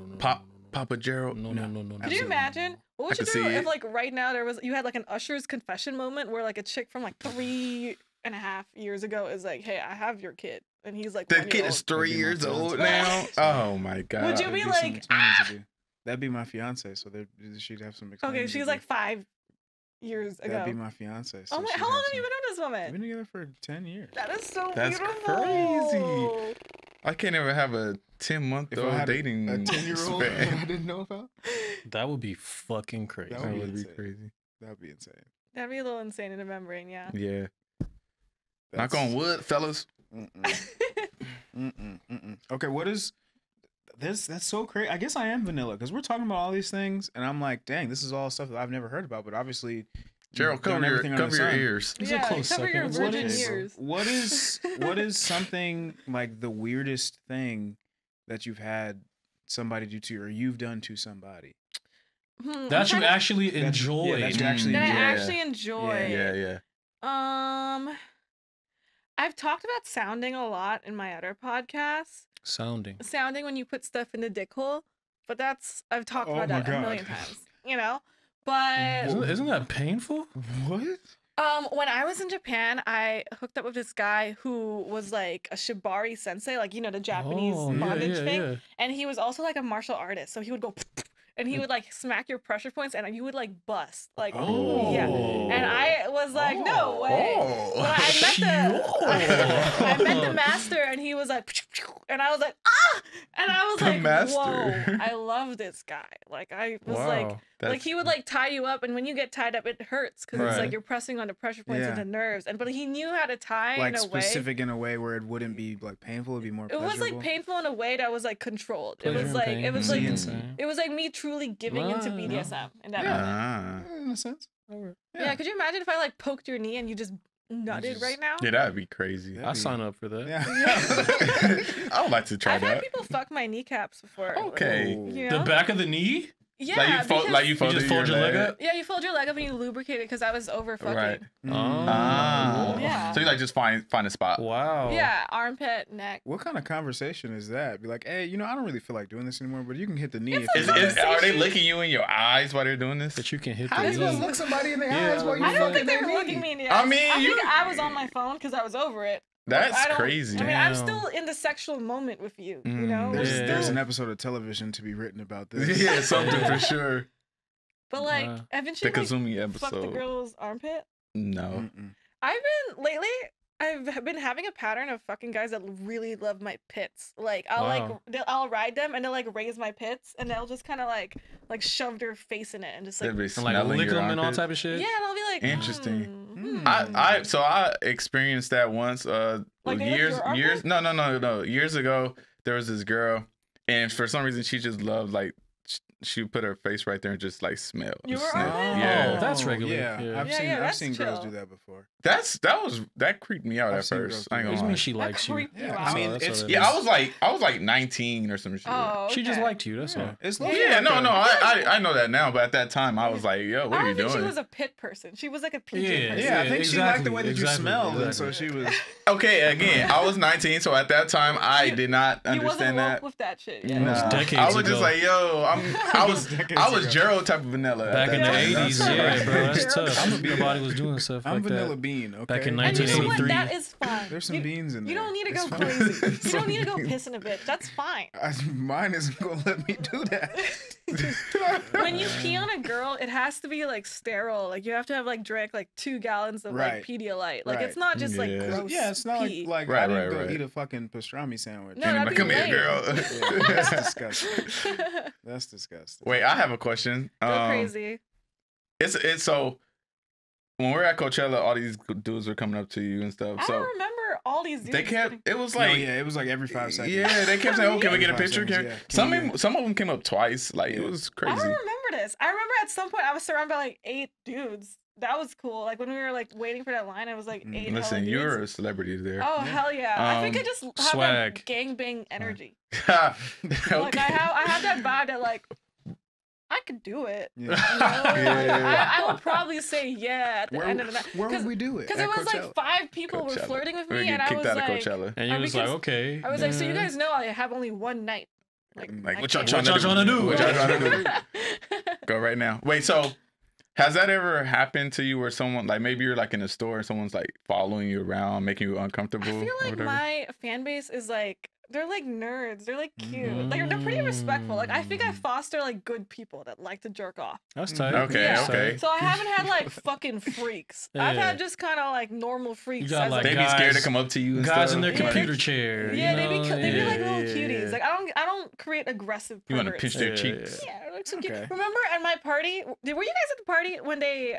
Papa Gerald. No. Could you Absolutely. imagine? What would I you could do see if it. like right now you had like an Usher's confession moment where like a chick from like 3.5 years ago is like, hey, I have your kid, and he's like, The 1 kid year is old. 3 That'd be years my old fiance. now. Oh my god. Would you That'd be some like, explaining to do. That'd be my fiance, so she'd have some. explaining Okay, to she's do. like 5 years ago. That'd be my fiance. So Oh my! she'd How long have have you some- been with this We've woman? been together for 10 years. That is so That's beautiful. crazy. I can't even have a 10-month If I old had dating a 10-year-old span. I didn't know about, That would be fucking crazy. That That would would be insane. crazy. that'd be insane. That'd be a little insane in a membrane, yeah. Yeah. That's- Knock on wood, fellas. Okay, what is this? That's so crazy. I guess I am vanilla because we're talking about all these things, and I'm like, dang, this is all stuff that I've never heard about. But obviously, Gerald, cover your ears. It's a close cover your second. virgin ears. What is something like the weirdest thing that you've had somebody do to you, or you've done to somebody? That you actually enjoy. That you actually That enjoy. I actually enjoy. Yeah. I've talked about sounding a lot in my other podcasts. Sounding Sounding when you put stuff in the dick hole, but I've talked about that a million times, you know. But isn't that painful? What? when I was in Japan, I hooked up with this guy who was like a shibari sensei, like, you know, the Japanese bondage thing, and he was also like a martial artist, so he would go. And he would like smack your pressure points, and you would like bust, like yeah. And I was like, no way. Well, I met the master, and he was like, and I was like, ah, and I was like, whoa, I love this guy. Like I was like he would like tie you up, and when you get tied up, it hurts because it's like you're pressing on the pressure points and the nerves. But he knew how to tie like in a specific in a way where it wouldn't be like painful. It'd be more. It was like painful in a way that was like controlled. It was like me truly giving into BDSM in that moment. In a sense. Yeah, could you imagine if I like poked your knee and you just nutted right now? Yeah, that'd be crazy. I sign up for that. Yeah. I would like to try that. I've had people fuck my kneecaps before. Okay. You The know? back of the knee? Yeah, you just fold your leg up. Yeah, you fold your leg up and you lubricate it because I was over fucking. Right. Yeah. So you like just find a spot. Wow. Yeah, armpit, neck. What kind of conversation is that? Be like, hey, you know, I don't really feel like doing this anymore, but you can hit the knee. Are they licking you in your eyes while they're doing this? That you can hit How the you gonna knee. look somebody in the eyes while you I don't fucking think they their were looking knee? me in the I eyes. mean, I think I was on my phone because I was over it. That's crazy. I mean, I'm Damn. still in the sexual moment with you. You know, There's an episode of television to be written about this. Yeah, something for sure. But like, eventually, The Kazumi fuck the episode. girl's armpit. No. Lately, I've been having a pattern of fucking guys that really love my pits. Like I'll ride them and they'll like raise my pits and they'll just kind of like shove their face in it and just like lick them and all type of shit. Yeah, and I'll be like, interesting. I experienced that once. Years ago, there was this girl, and for some reason she just loved like. She would put her face right there and just like smell. You were yeah, that's regular. Yeah, I've seen girls do that before. That creeped me out at first. I ain't gonna lie. mean she likes you. I mean, I was like 19 or some shit. Oh, okay. She just liked you. That's all. It's I know that now, but at that time I was like, yo, what are you doing? She was a pit person. She was like a PJ person. Yeah, I think she liked the way that you smelled, and so she was. Okay, again, I was 19, so at that time I did not understand that. With that shit. Yeah. I was just like, yo, I was Gerald type of vanilla. Back in the 80s, yeah, bro, that's tough. Nobody was doing stuff like that. I'm vanilla bean, okay? Back in And you know what? 1983. That is fine. There's some beans in there. You don't need to go crazy. You don't need to go pissing a bitch. That's fine. Mine isn't gonna let me do that. When you pee on a girl, it has to be like sterile. Like you have to have like drank like 2 gallons of like Pedialyte. Like it's not just like gross. Yeah, it's not pee. like I didn't go eat a fucking pastrami sandwich. No, that'd be come here, lame. girl. Yeah, that's disgusting. That's disgusting. Wait, I have a question. Go crazy. It's so when we're at Coachella, all these dudes were coming up to you and stuff. I So don't remember all these dudes. they kept. It was like it was like every 5 seconds. Yeah, they kept saying, "Oh, can we get a 5 picture?" seconds, Some of them came up twice. Like it was crazy. I don't remember this. I remember at some point I was surrounded by like 8 dudes. That was cool. Like when we were like waiting for that line, I was like 8. Listen, you're a celebrity there. Oh hell yeah! I think I just have swag. that gangbang energy. Okay. Like I have that vibe that like I could do it. Yeah. You know? I would probably say yeah at the end of the night. Where would we do it? Because it was like 5 people were flirting with me, and I was kicked out like, of Coachella. And you was like, okay. I was like, so you guys know I have only one night. Like what y'all trying to do? What y'all trying to do? Go right now. Wait, so has that ever happened to you where someone, like maybe you're like in a store and someone's like following you around, making you uncomfortable? I feel like my fan base is like, they're like nerds. They're like cute. Like they're pretty respectful. Like I think I foster like good people that like to jerk off. That's tight. Okay, okay. So I haven't had like fucking freaks. I've had just kind of like normal freaks. You got, like, they be scared to come up to you and guys stuff. in their computer chair. Yeah, you know? they be like little cuties. Like I don't create aggressive perverts. You want to pinch their cheeks? Yeah, like so cute. Remember at my party? Were you guys at the party when they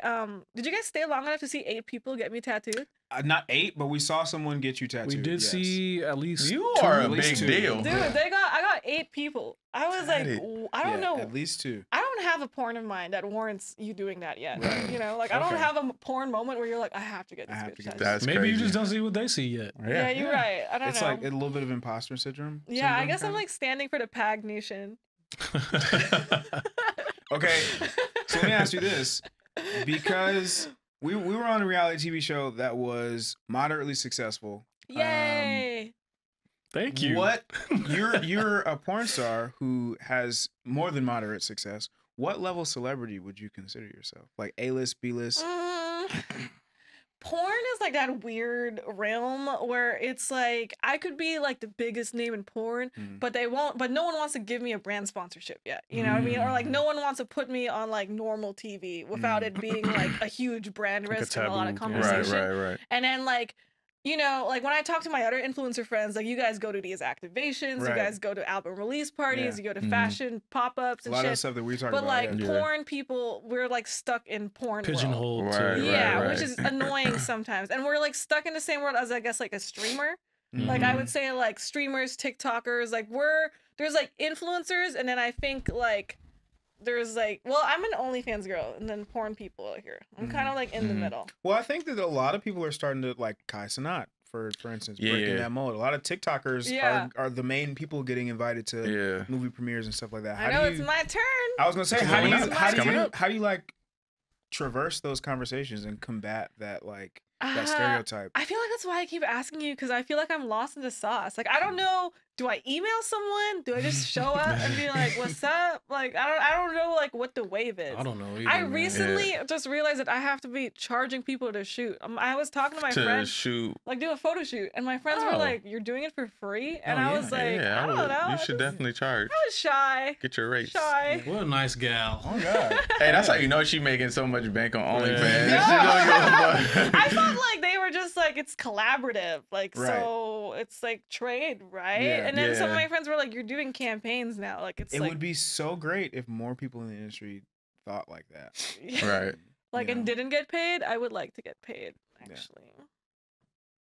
did you guys stay long enough to see 8 people get me tattooed? Not 8, but we saw someone get you tattooed. We did see at least. You 2, are a at least big 2. deal. Dude, I got 8 people. I was like, I don't know. At least 2. I don't don't have a porn in mind that warrants you doing that yet. Right. You know, like I don't have a porn moment where you're like, I have to get this bitch touched. That's Maybe crazy. you just don't see what they see yet. Yeah, you're right. I don't know. It's like a little bit of imposter syndrome. Yeah, I guess I'm like standing for the Pag Nation. Okay, so let me ask you this, because we were on a reality TV show that was moderately successful. Yay! Thank you. What you're a porn star who has more than moderate success. What level celebrity would you consider yourself? Like A-list, B-list? Porn is like that weird realm where it's like I could be like the biggest name in porn, but no one wants to give me a brand sponsorship yet. You know what I mean? Or like no one wants to put me on like normal TV without it being like a huge brand Like a risk and a lot of taboo. conversation. Right. And then like, you know, like when I talk to my other influencer friends, like you guys go to these activations, you guys go to album release parties, you go to fashion pop-ups and a lot shit. of stuff that we talk but about. like porn people, we're like stuck in porn world. Pigeonholed. Right. Which is annoying sometimes. And we're like stuck in the same world as I guess like a streamer. Like I would say like streamers, TikTokers, like there's like influencers, and then I think like there's like, well, I'm an OnlyFans girl, and then porn people are here. I'm kind of like in the middle. Well, I think that a lot of people are starting to, like Kai Cenat, for instance, breaking that mold. A lot of TikTokers are the main people getting invited to movie premieres and stuff like that. I know it's my turn. I was gonna say, how do you like traverse those conversations and combat that like that stereotype? I feel like that's why I keep asking you, because I feel like I'm lost in the sauce. Like I don't know. Do I email someone? Do I just show up and be like, "What's up?" Like I don't know like what the wave is. I don't know either, I man. recently just realized that I have to be charging people to shoot. I was talking to my friend like do a photo shoot, and my friends were like, "You're doing it for free," and I was like, "I don't know." You should definitely charge. I was shy. Get your rates. Shy. What a nice gal. Oh God. Hey, that's how you know she making so much bank on OnlyFans. I thought like they were just like it's collaborative, like so it's like trade, right? And then some of my friends were like, "You're doing campaigns now, like it's." It would be so great if more people in the industry thought like that. Right. Like and didn't get paid. I would like to get paid, actually.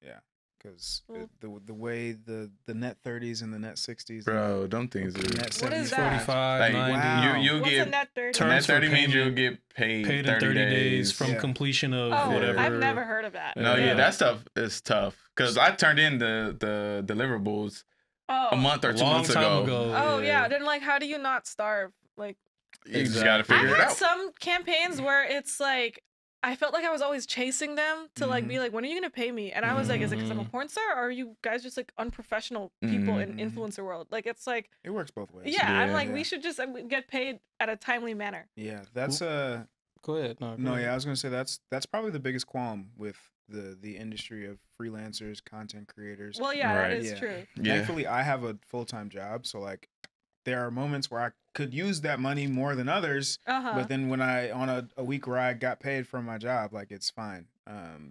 Yeah. Because the way the net 30s and the net 60s, bro, them things are net what is 45, like, 90. wow. You What's get a net 30? net 30 means you'll get paid in 30 days from Yeah. completion of Oh, whatever. I've never heard of that. No, that stuff is tough. Because I turned in the deliverables a month or 2 months ago. Oh yeah. Then like, how do you not starve? Like, You just gotta figure I've it had out. some campaigns where it's like I felt like I was always chasing them to like be like, when are you gonna pay me? And I was like, is it because I'm a porn star, or are you guys just like unprofessional people in influencer world? Like it's like it works both ways. Yeah, I'm like we should just get paid at a timely manner. Yeah, that's Go ahead. No, I was gonna say that's probably the biggest qualm with the industry of freelancers, content creators. Well, yeah, that is true. Thankfully, I have a full-time job, so like there are moments where I could use that money more than others. But then when on a week where I got paid from my job, like it's fine.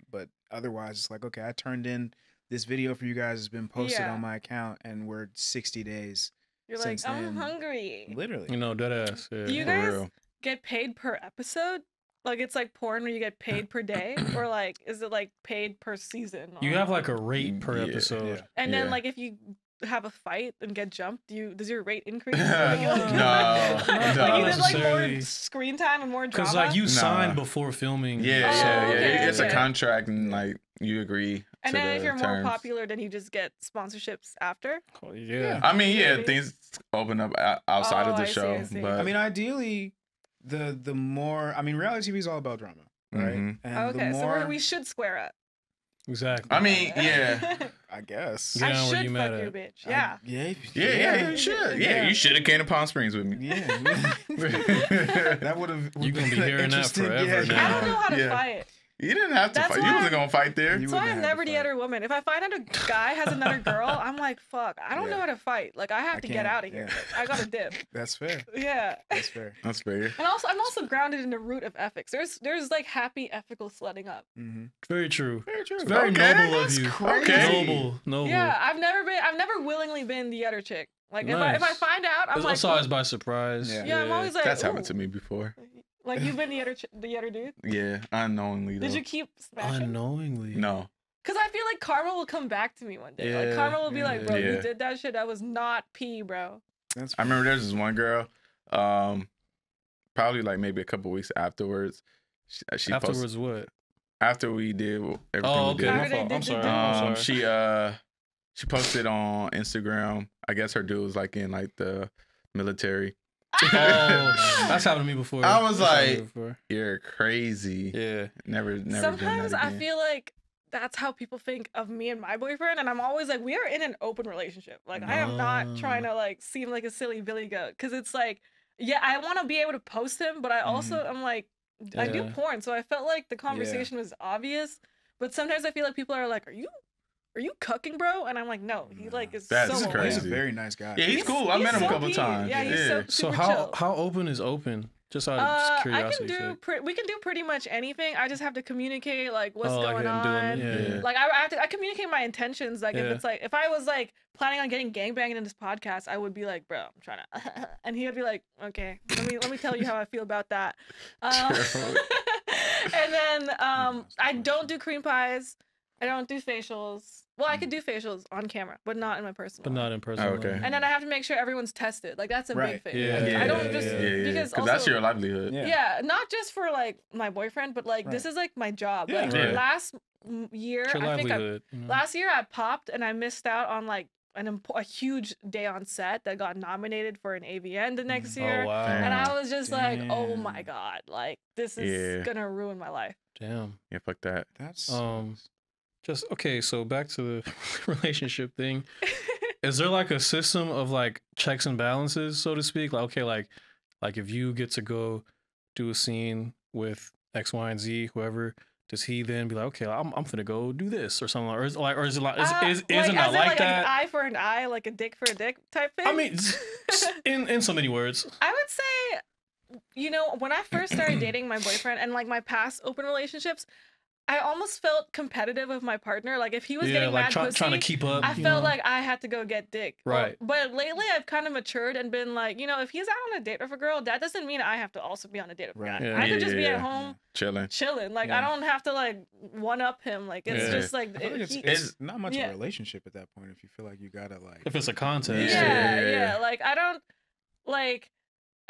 But otherwise, it's like, okay, I turned in this video for you guys. It's been posted on my account, and we're 60 days. You're like, I'm hungry. Literally. You know, dead ass. Yeah. Do you guys get paid per episode? Like it's like porn where you get paid per day, or like is it like paid per season? You have like a rate per episode. Yeah. And then like if you have a fight and get jumped, does your rate increase? No, like you did like more necessarily. screen time and more drama. Because like you signed before filming. It's a contract, and like you agree. And then if you're terms. more popular, then you just get sponsorships after. Oh, yeah. I mean, things open up outside of the show. I see. But I mean, ideally, the more, I mean, reality TV is all about drama, right? And Okay, the more, so we should square up. Exactly. I mean, yeah. I guess. Get I down where should you fuck mad your at. bitch. Yeah. Yeah, you should. Yeah, you should have came to Palm Springs with me. Yeah. That would have. You're gonna be hearing that forever now. I don't know how to fight. You didn't have to That's fight. why You wasn't gonna fight there. So I'm never the other woman. If I find out a guy has another girl, I'm like, fuck. I don't know how to fight. Like I have to get out of here. Like, I gotta dip. That's fair. Yeah. That's fair. That's fair. And also, I'm also grounded in the root of ethics. There's like happy ethical sledding up. Very true. Very true. It's very noble of you. Crazy. Noble. Yeah, I've never willingly been the other chick. Like if I find out, I'm like, it's always by surprise. Yeah, I'm always like, that's happened to me before. Like you've been the other dude. Yeah, unknowingly. Though. Did you keep smashing? Unknowingly. No. Cause I feel like karma will come back to me one day. Like karma will be like, bro, you did that shit. That was not pee, bro. I remember there's this one girl. probably like maybe a couple weeks afterwards. She afterwards what? After we did everything. Oh, okay. We did. I'm sorry. I'm sorry. She posted on Instagram. I guess her dude was like in like the military. Oh, that's happened to me before. I was like, you're crazy. Yeah. Never. Sometimes I feel like that's how people think of me and my boyfriend, and I'm always like, we are in an open relationship. Like, I am not trying to like seem like a silly billy goat, because it's like, yeah, I want to be able to post him, but I also am like, I do porn, so I felt like the conversation was obvious. But sometimes I feel like people are like, are you cucking, bro? And I'm like, no, he like is That's so crazy. He's a very nice guy. Yeah, he's cool. I met him a couple times. Yeah, he's so how open is open? Just out of curiosity. We can do pretty much anything. I just have to communicate like what's going on. Like I communicate my intentions. Like if I was like planning on getting gangbanged in this podcast, I would be like, bro, I'm trying to, and he would be like, okay, let me tell you how I feel about that. And then I don't do cream pies. I don't do facials. Well, I could do facials on camera, but not in my personal. But not in person. Oh, okay. And then I have to make sure everyone's tested. Like that's a big thing. Yeah. I don't just because also, that's your livelihood. Yeah, not just for like my boyfriend, but like this is like my job. Yeah. Like last year, last year I popped and I missed out on like a huge day on set that got nominated for an AVN the next year. Oh, wow. And I was just like, oh my God, like this is gonna ruin my life. Damn. Yeah, fuck that. That's just okay, so back to the relationship thing. Is there like a system of like checks and balances, so to speak? Like, okay, like if you get to go do a scene with X, Y, and Z, whoever, does he then be like, okay, I'm gonna go do this or something, or is it like, is it not like that? An eye for an eye, like a dick for a dick type thing. I mean, in so many words. I would say, you know, when I first started dating my boyfriend and like my past open relationships, I almost felt competitive with my partner. Like if he was getting like mad pussy, trying to keep up. I felt like I had to go get dick. Right. But lately I've kind of matured and been like, you know, if he's out on a date with a girl, that doesn't mean I have to also be on a date with a guy. Yeah. I could just be at home chilling. Like I don't have to like one up him. Like it's just like it's not much of a relationship at that point if you feel like you gotta like if it's a contest. Yeah. Like I don't like.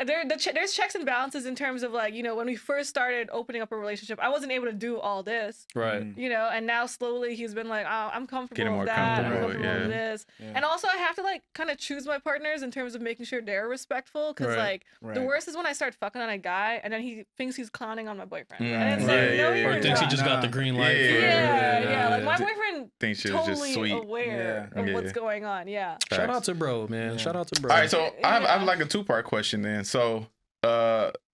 There's checks and balances in terms of like, you know, when we first started opening up a relationship, I wasn't able to do all this, right? You know, and now slowly he's been like, oh, I'm comfortable with that, I'm comfortable with this, and also I have to like kind of choose my partners in terms of making sure they're respectful, because like the worst is when I start fucking on a guy and then he thinks he's clowning on my boyfriend, and it's like, no, you're or thinks he just got the green light. Like my boyfriend thinks you're totally just sweet, aware of what's going on. Shout out to bro, man. Shout out to bro. All right, so I have like a 2-part question then. So,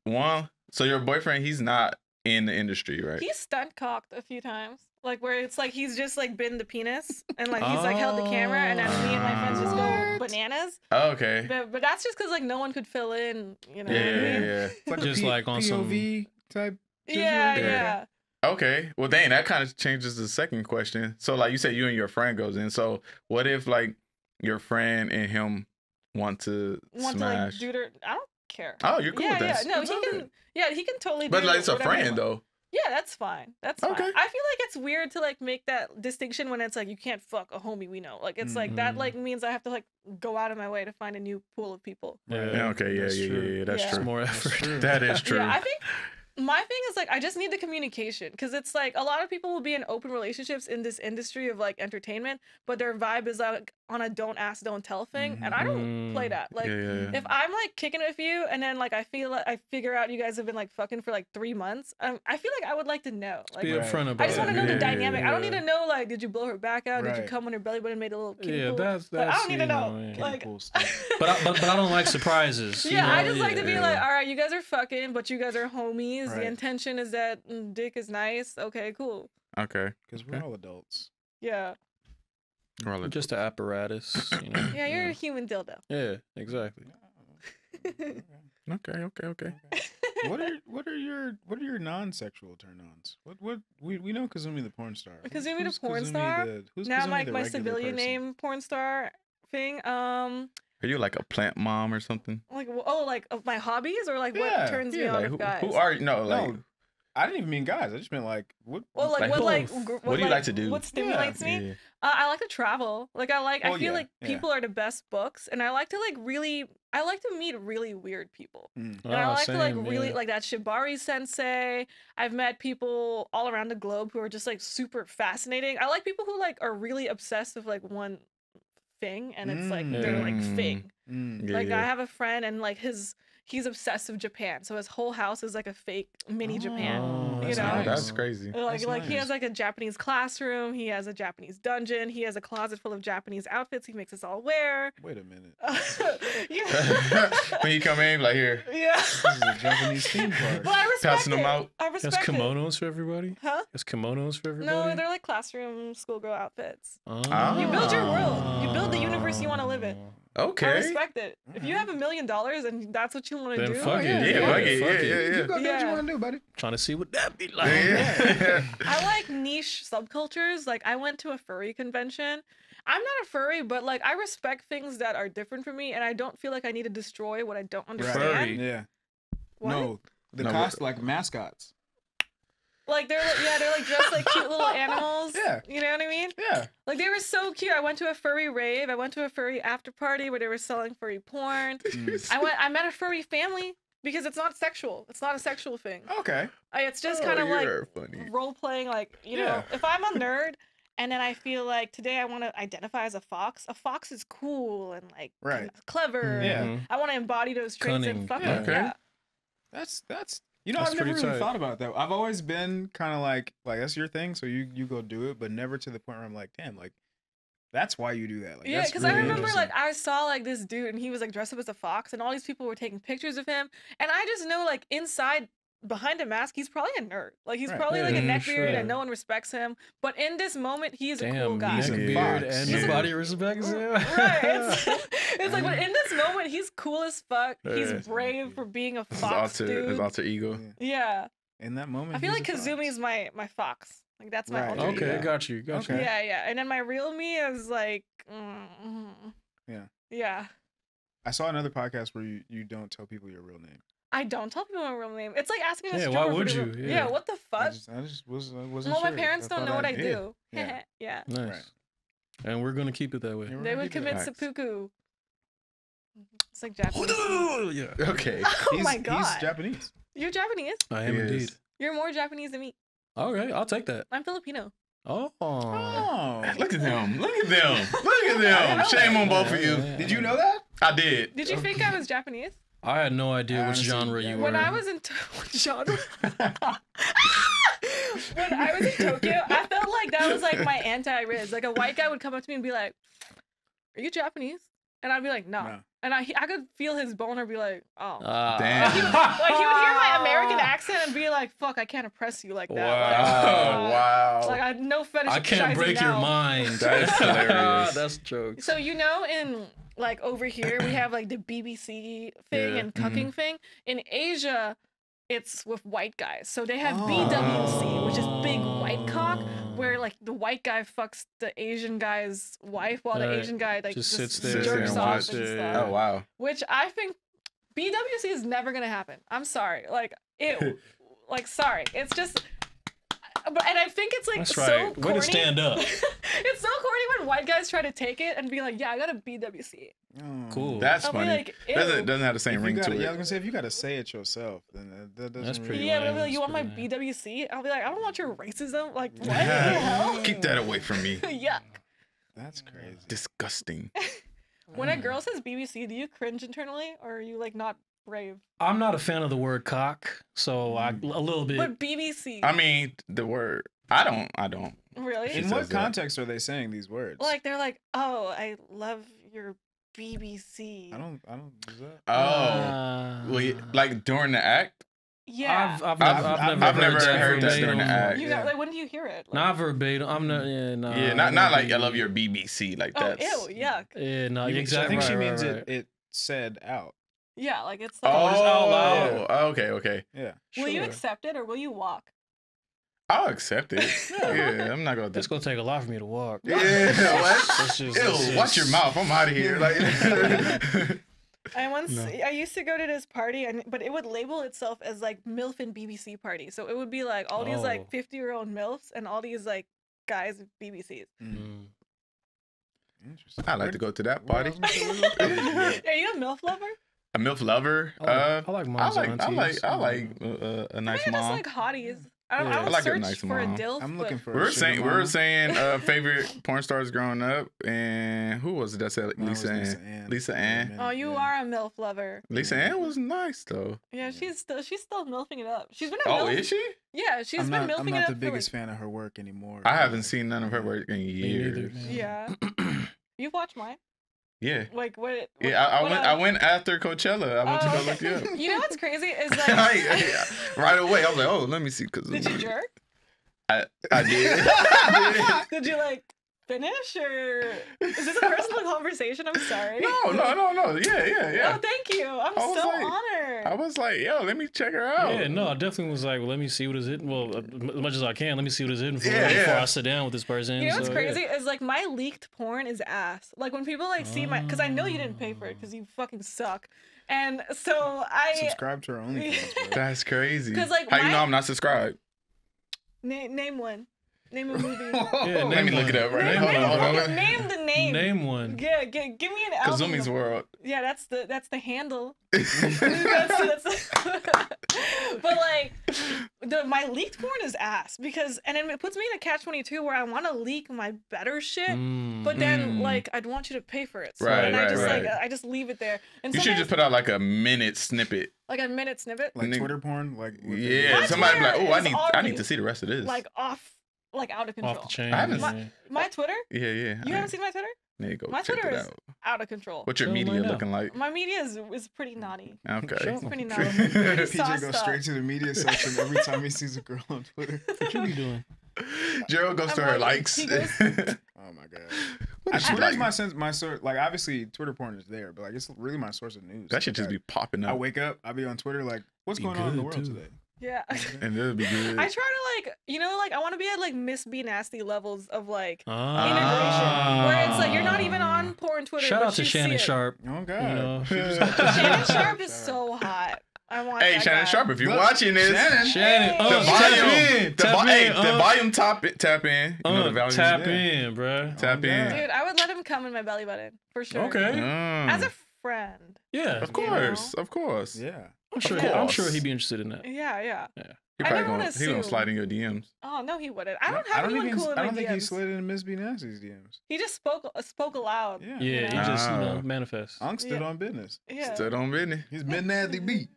one, so your boyfriend, he's not in the industry, right? He's stunt cocked a few times, like where it's like he's just like been the penis and like he's like held the camera, and then me and my friends just go bananas. Oh, okay. But that's just because like no one could fill in, you know. Yeah. It's like just like on POV type. Yeah. Okay. Well, dang, that kind of changes the second question. So, like you said, you and your friend goes in. So, what if like your friend and him want to smash? To like do their, I don't care. Oh, you're cool with that. No, he can. Yeah, he can totally. But do like it's a friend though. Yeah, that's fine. That's fine. Okay. I feel like it's weird to like make that distinction when it's like you can't fuck a homie we know. Like it's like that like means I have to like go out of my way to find a new pool of people. Yeah. Okay. Yeah. That's true. It's more effort. That is true. Yeah, I think my thing is like I just need the communication, because it's like a lot of people will be in open relationships in this industry of like entertainment, but their vibe is like on a don't ask, don't tell thing, and I don't play that. Like if I'm like kicking it with you and then like I figure out you guys have been like fucking for like 3 months, I feel like I would like to know. Like be upfront about it. I just want to know the dynamic. I don't need to know like did you blow her back out? Did you come on her belly button and made a little kitty pool? That's I don't need to know. Like, but I don't like surprises. Yeah, I just like to be like, all right, you guys are fucking, but you guys are homies. The intention is that dick is nice. Okay, cool. Okay. Because we're all adults. Yeah. We're just an apparatus, you know. Yeah, you're a human dildo. Yeah, exactly. Okay. What are your non-sexual turn-ons? What we know Kazumi the porn star. Kazumi the porn star. Now my civilian name porn star thing. Are you like a plant mom or something? Like my hobbies or like what turns me on with guys? Who are you? No. I didn't even mean guys. I just meant like what. Well, like what do you like to do? What stimulates me? I like to travel. Like I feel like people are the best books, and I like to meet really weird people. And I like to really like that Shibari sensei. I've met people all around the globe who are just like super fascinating. I like people who like are really obsessed with like one thing, and it's like their like thing. Like I have a friend, and like he's obsessed with Japan, so his whole house is like a fake mini Japan. You know, nice. That's crazy. Like he has like a Japanese classroom, he has a Japanese dungeon, he has a closet full of Japanese outfits he makes us all wear. Wait a minute. When you come in, like here. Yeah. This is a Japanese theme park. But I respect Passing them out. I respect Has kimonos for everybody? Huh? Has kimonos for everybody? No, they're like classroom schoolgirl outfits. Oh. You build your world. You build the universe you want to live in. Okay. I respect it. If you have $1 million and that's what you want to Then do, fuck it. Yeah, fuck it. You go do what Yeah. you want to do, buddy. Trying to see what that be like. I like niche subcultures. Like I went to a furry convention. I'm not a furry, but like I respect things that are different from me, and I don't feel like I need to destroy what I don't understand. Furry. Yeah. What? No, the No, cost like mascots. Like they're like dressed like cute little animals. Yeah. You know what I mean? Yeah. Like they were so cute. I went to a furry rave. I went to a furry after party where they were selling furry porn. I met a furry family because it's not sexual. It's not a sexual thing. Okay. It's just kind of like funny. role playing. Like you know, Yeah. if I'm a nerd and then I feel like today I want to identify as a fox. A fox is cool and like Right. clever. Yeah. And I want to embody those traits Cunning. and fuck Yeah. it. Okay. Yeah. That's you know, That's I've never pretty really tight. thought about that. I've always been kind of like that's your thing, so you go do it, but never to the point where I'm like, damn, like that's why you do that. Like, Yeah, that's because really I remember interesting. like I saw like this dude and he was like dressed up as a fox and all these people were taking pictures of him, and I just know like inside behind a mask he's probably a nerd. Like he's Right. probably like a Yeah, neckbeard sure. and no one respects him. But in this moment he's a cool Damn, guy. he's a neck fox. beard and He's a- nobody respects him. Right. It's like, but in this moment he's cool as fuck. He's Yeah. brave for being a His fox his dude. alter ego. Yeah. In that moment, I feel he's like a fox. Kazumi is my fox. Like that's my Right. alter Okay, ego. got you. Okay. Yeah, yeah. And then my real me is like, Yeah. yeah. I saw another podcast where you don't tell people your real name. I don't tell people my real name. It's like asking a Yeah, stripper why for would the you? real- Yeah. Yeah, what the I fuck? just wasn't Well, sure. my parents don't thought know what I did. do. Yeah. Yeah. Nice. Right. And we're gonna keep it that way. Yeah, we're They gonna would keep it commit Facts. seppuku. It's like Japanese. Yeah. Okay. Oh my He's god. Japanese. You're Japanese? I am He is. indeed. You're more Japanese than me. Okay, I'll take that. I'm Filipino. Oh. Oh. Look at them. Look at them. Look at them. Shame on both of you. Did you know that? I did. Did you think I was Japanese? I had no idea which Honestly, genre yeah. you were. When I was in what genre? When I was in Tokyo, I felt like that was like my anti-Riz. Like a white guy would come up to me and be like, "Are you Japanese?" And I'd be like, "No." No. And I could feel his boner be like, "Oh." Damn. Like he would hear my American accent and be like, "Fuck, I can't oppress you like that." Wow. Oh, wow. Like I had no fetish. I can't break your now. mind. That is hilarious. That's jokes. So you know, in like over here we have like the BBC thing Yeah. and cucking thing. In Asia, it's with white guys. So they have Oh. BWC, which is big white cock, where like the white guy fucks the Asian guy's wife while the Right. Asian guy like Just just sits there jerks and off watches and it. stuff. Oh, wow. Which I think BWC is never gonna happen. I'm sorry. Like ew. Like sorry. It's just. But and I think it's like That's so right. corny. Way to stand up. It's so corny when white guys try to take it and be like, "Yeah, I got a BWC." Oh. Cool. That's I'll be funny. like, ew. Doesn't have the If same you ring gotta, to yeah, I was it. gonna say if you gotta say it yourself, then that doesn't That's really. pretty Yeah, but lame. I'll be like, "You want my That's pretty BWC?" I'll be like, "I don't want your racism." Like, what the hell? Keep that away from me. Yuck. That's crazy. Disgusting. When a girl says BBC, do you cringe internally, or are you like not brave? I'm not a fan of the word cock, so a little bit. But BBC, I mean, the word. I don't. really? She In says what that. context are they saying these words? Like they're like, "Oh, I love your BBC." I don't. Is that? Oh. Well, like during the act? Yeah. I've I've never heard that during the verbatim. act. you know, like when do you hear it? Like, Not verbatim. I'm not. Yeah, no. Yeah, not like I love your BBC. Like oh, that's. ew, yuck. Yeah, no. You- Exactly. I think she right, means right, right. it said out. Yeah, like it's like. just out loud. Oh, okay. Yeah. Will you Sure. accept it or will you walk? I'll accept it. Yeah, I'm not gonna. It's gonna take a lot for me to walk. Yeah, what? That's just- Ew, that's watch your just- mouth. I'm out of here. Like, I used to go to this party, but it would label itself as like MILF and BBC party. So it would be like all these like 50-year-old MILFs and all these like guys with BBCs. Interesting. I like to go to that party. Are you a MILF lover? A MILF lover? I like moms and aunties. I like a nice mom. I just like hotties. I don't I like a search nice for mom. a DILF. I'm looking for. We were saying favorite porn stars growing up, and who was it that said Lisa Ann? Lisa Ann. Oh, you are a MILF lover. Lisa Ann was nice though. Yeah, she's still MILFing it up. She's been. Oh, is she? Yeah, she's been MILFing it up. I'm not the biggest fan of her work anymore. I haven't seen none of her work in years. Yeah. You've watched mine? Yeah. Like what? Yeah, I went after Coachella. I went to go look you up. You know what's crazy is like right away. I was like, oh, let me see. Did you jerk? I did. Did you like finish or is this a personal conversation? I'm sorry. No. Yeah. Oh, thank you. I'm so honored. I was like, yo, let me check her out. Yeah, no, I definitely was like, well, let me see what is it. Well, as much as I can, let me see what is it before I sit down with this person. You know what's crazy is like my leaked porn is ass. Like when people like see my, because I know you didn't pay for it because you fucking suck. And so I subscribe to her OnlyFans. That's crazy. Because like how you know I'm not subscribed? Name one. Name a movie. Yeah, let me look it up right now. Name the name. Name one. Yeah, give me an album. Kazumi's World. Yeah, that's the handle. that's but like my leaked porn is ass because and then it puts me in a catch-22 where I want to leak my better shit, but then like I'd want you to pay for it. So right, I just leave it there. And you should just put out like a minute snippet. Like a minute snippet? Like Twitter porn? Like yeah, somebody be like, oh, I need to see the rest of this. Like like out of control. Off the chain. I haven't my Twitter? Yeah. You haven't seen my Twitter? There you go. My Twitter is out of control. What's your media looking like? My media is pretty naughty. Okay. It's pretty naughty. PJ goes straight to the media section every time he sees a girl on Twitter. What you be doing? Gerald goes to her likes. Oh my god. Twitter's my source. Like obviously Twitter porn is there, but like it's really my source of news. That should just be popping up. I wake up, I be on Twitter like, what's going on in the world today? Yeah. And it'll be good. I try to like, I want to be at like Miss B Nasty levels of like integration, where it's like you're not even on porn Twitter. Shout out to Shannon Sharp. Oh god. Shannon Sharp is so hot. I want. Hey, Shannon Sharp, if you're watching this, Shannon, the volume tap in. You know the volume. Tap in, bro. Tap in. Dude, I would let him come in my belly button for sure. Okay. As a friend. Yeah. Of course. Of course. Yeah. I'm sure he'd be interested in that. Yeah. He probably gonna slide in your DMs. Oh no, he wouldn't. I don't have anyone cool in my DMs. I don't think he slid in Miss B Nasty's DMs. He just spoke aloud. Yeah. Yeah, he just manifests. Unc stood on business. Yeah. Stood on business. He's mid nasty beat.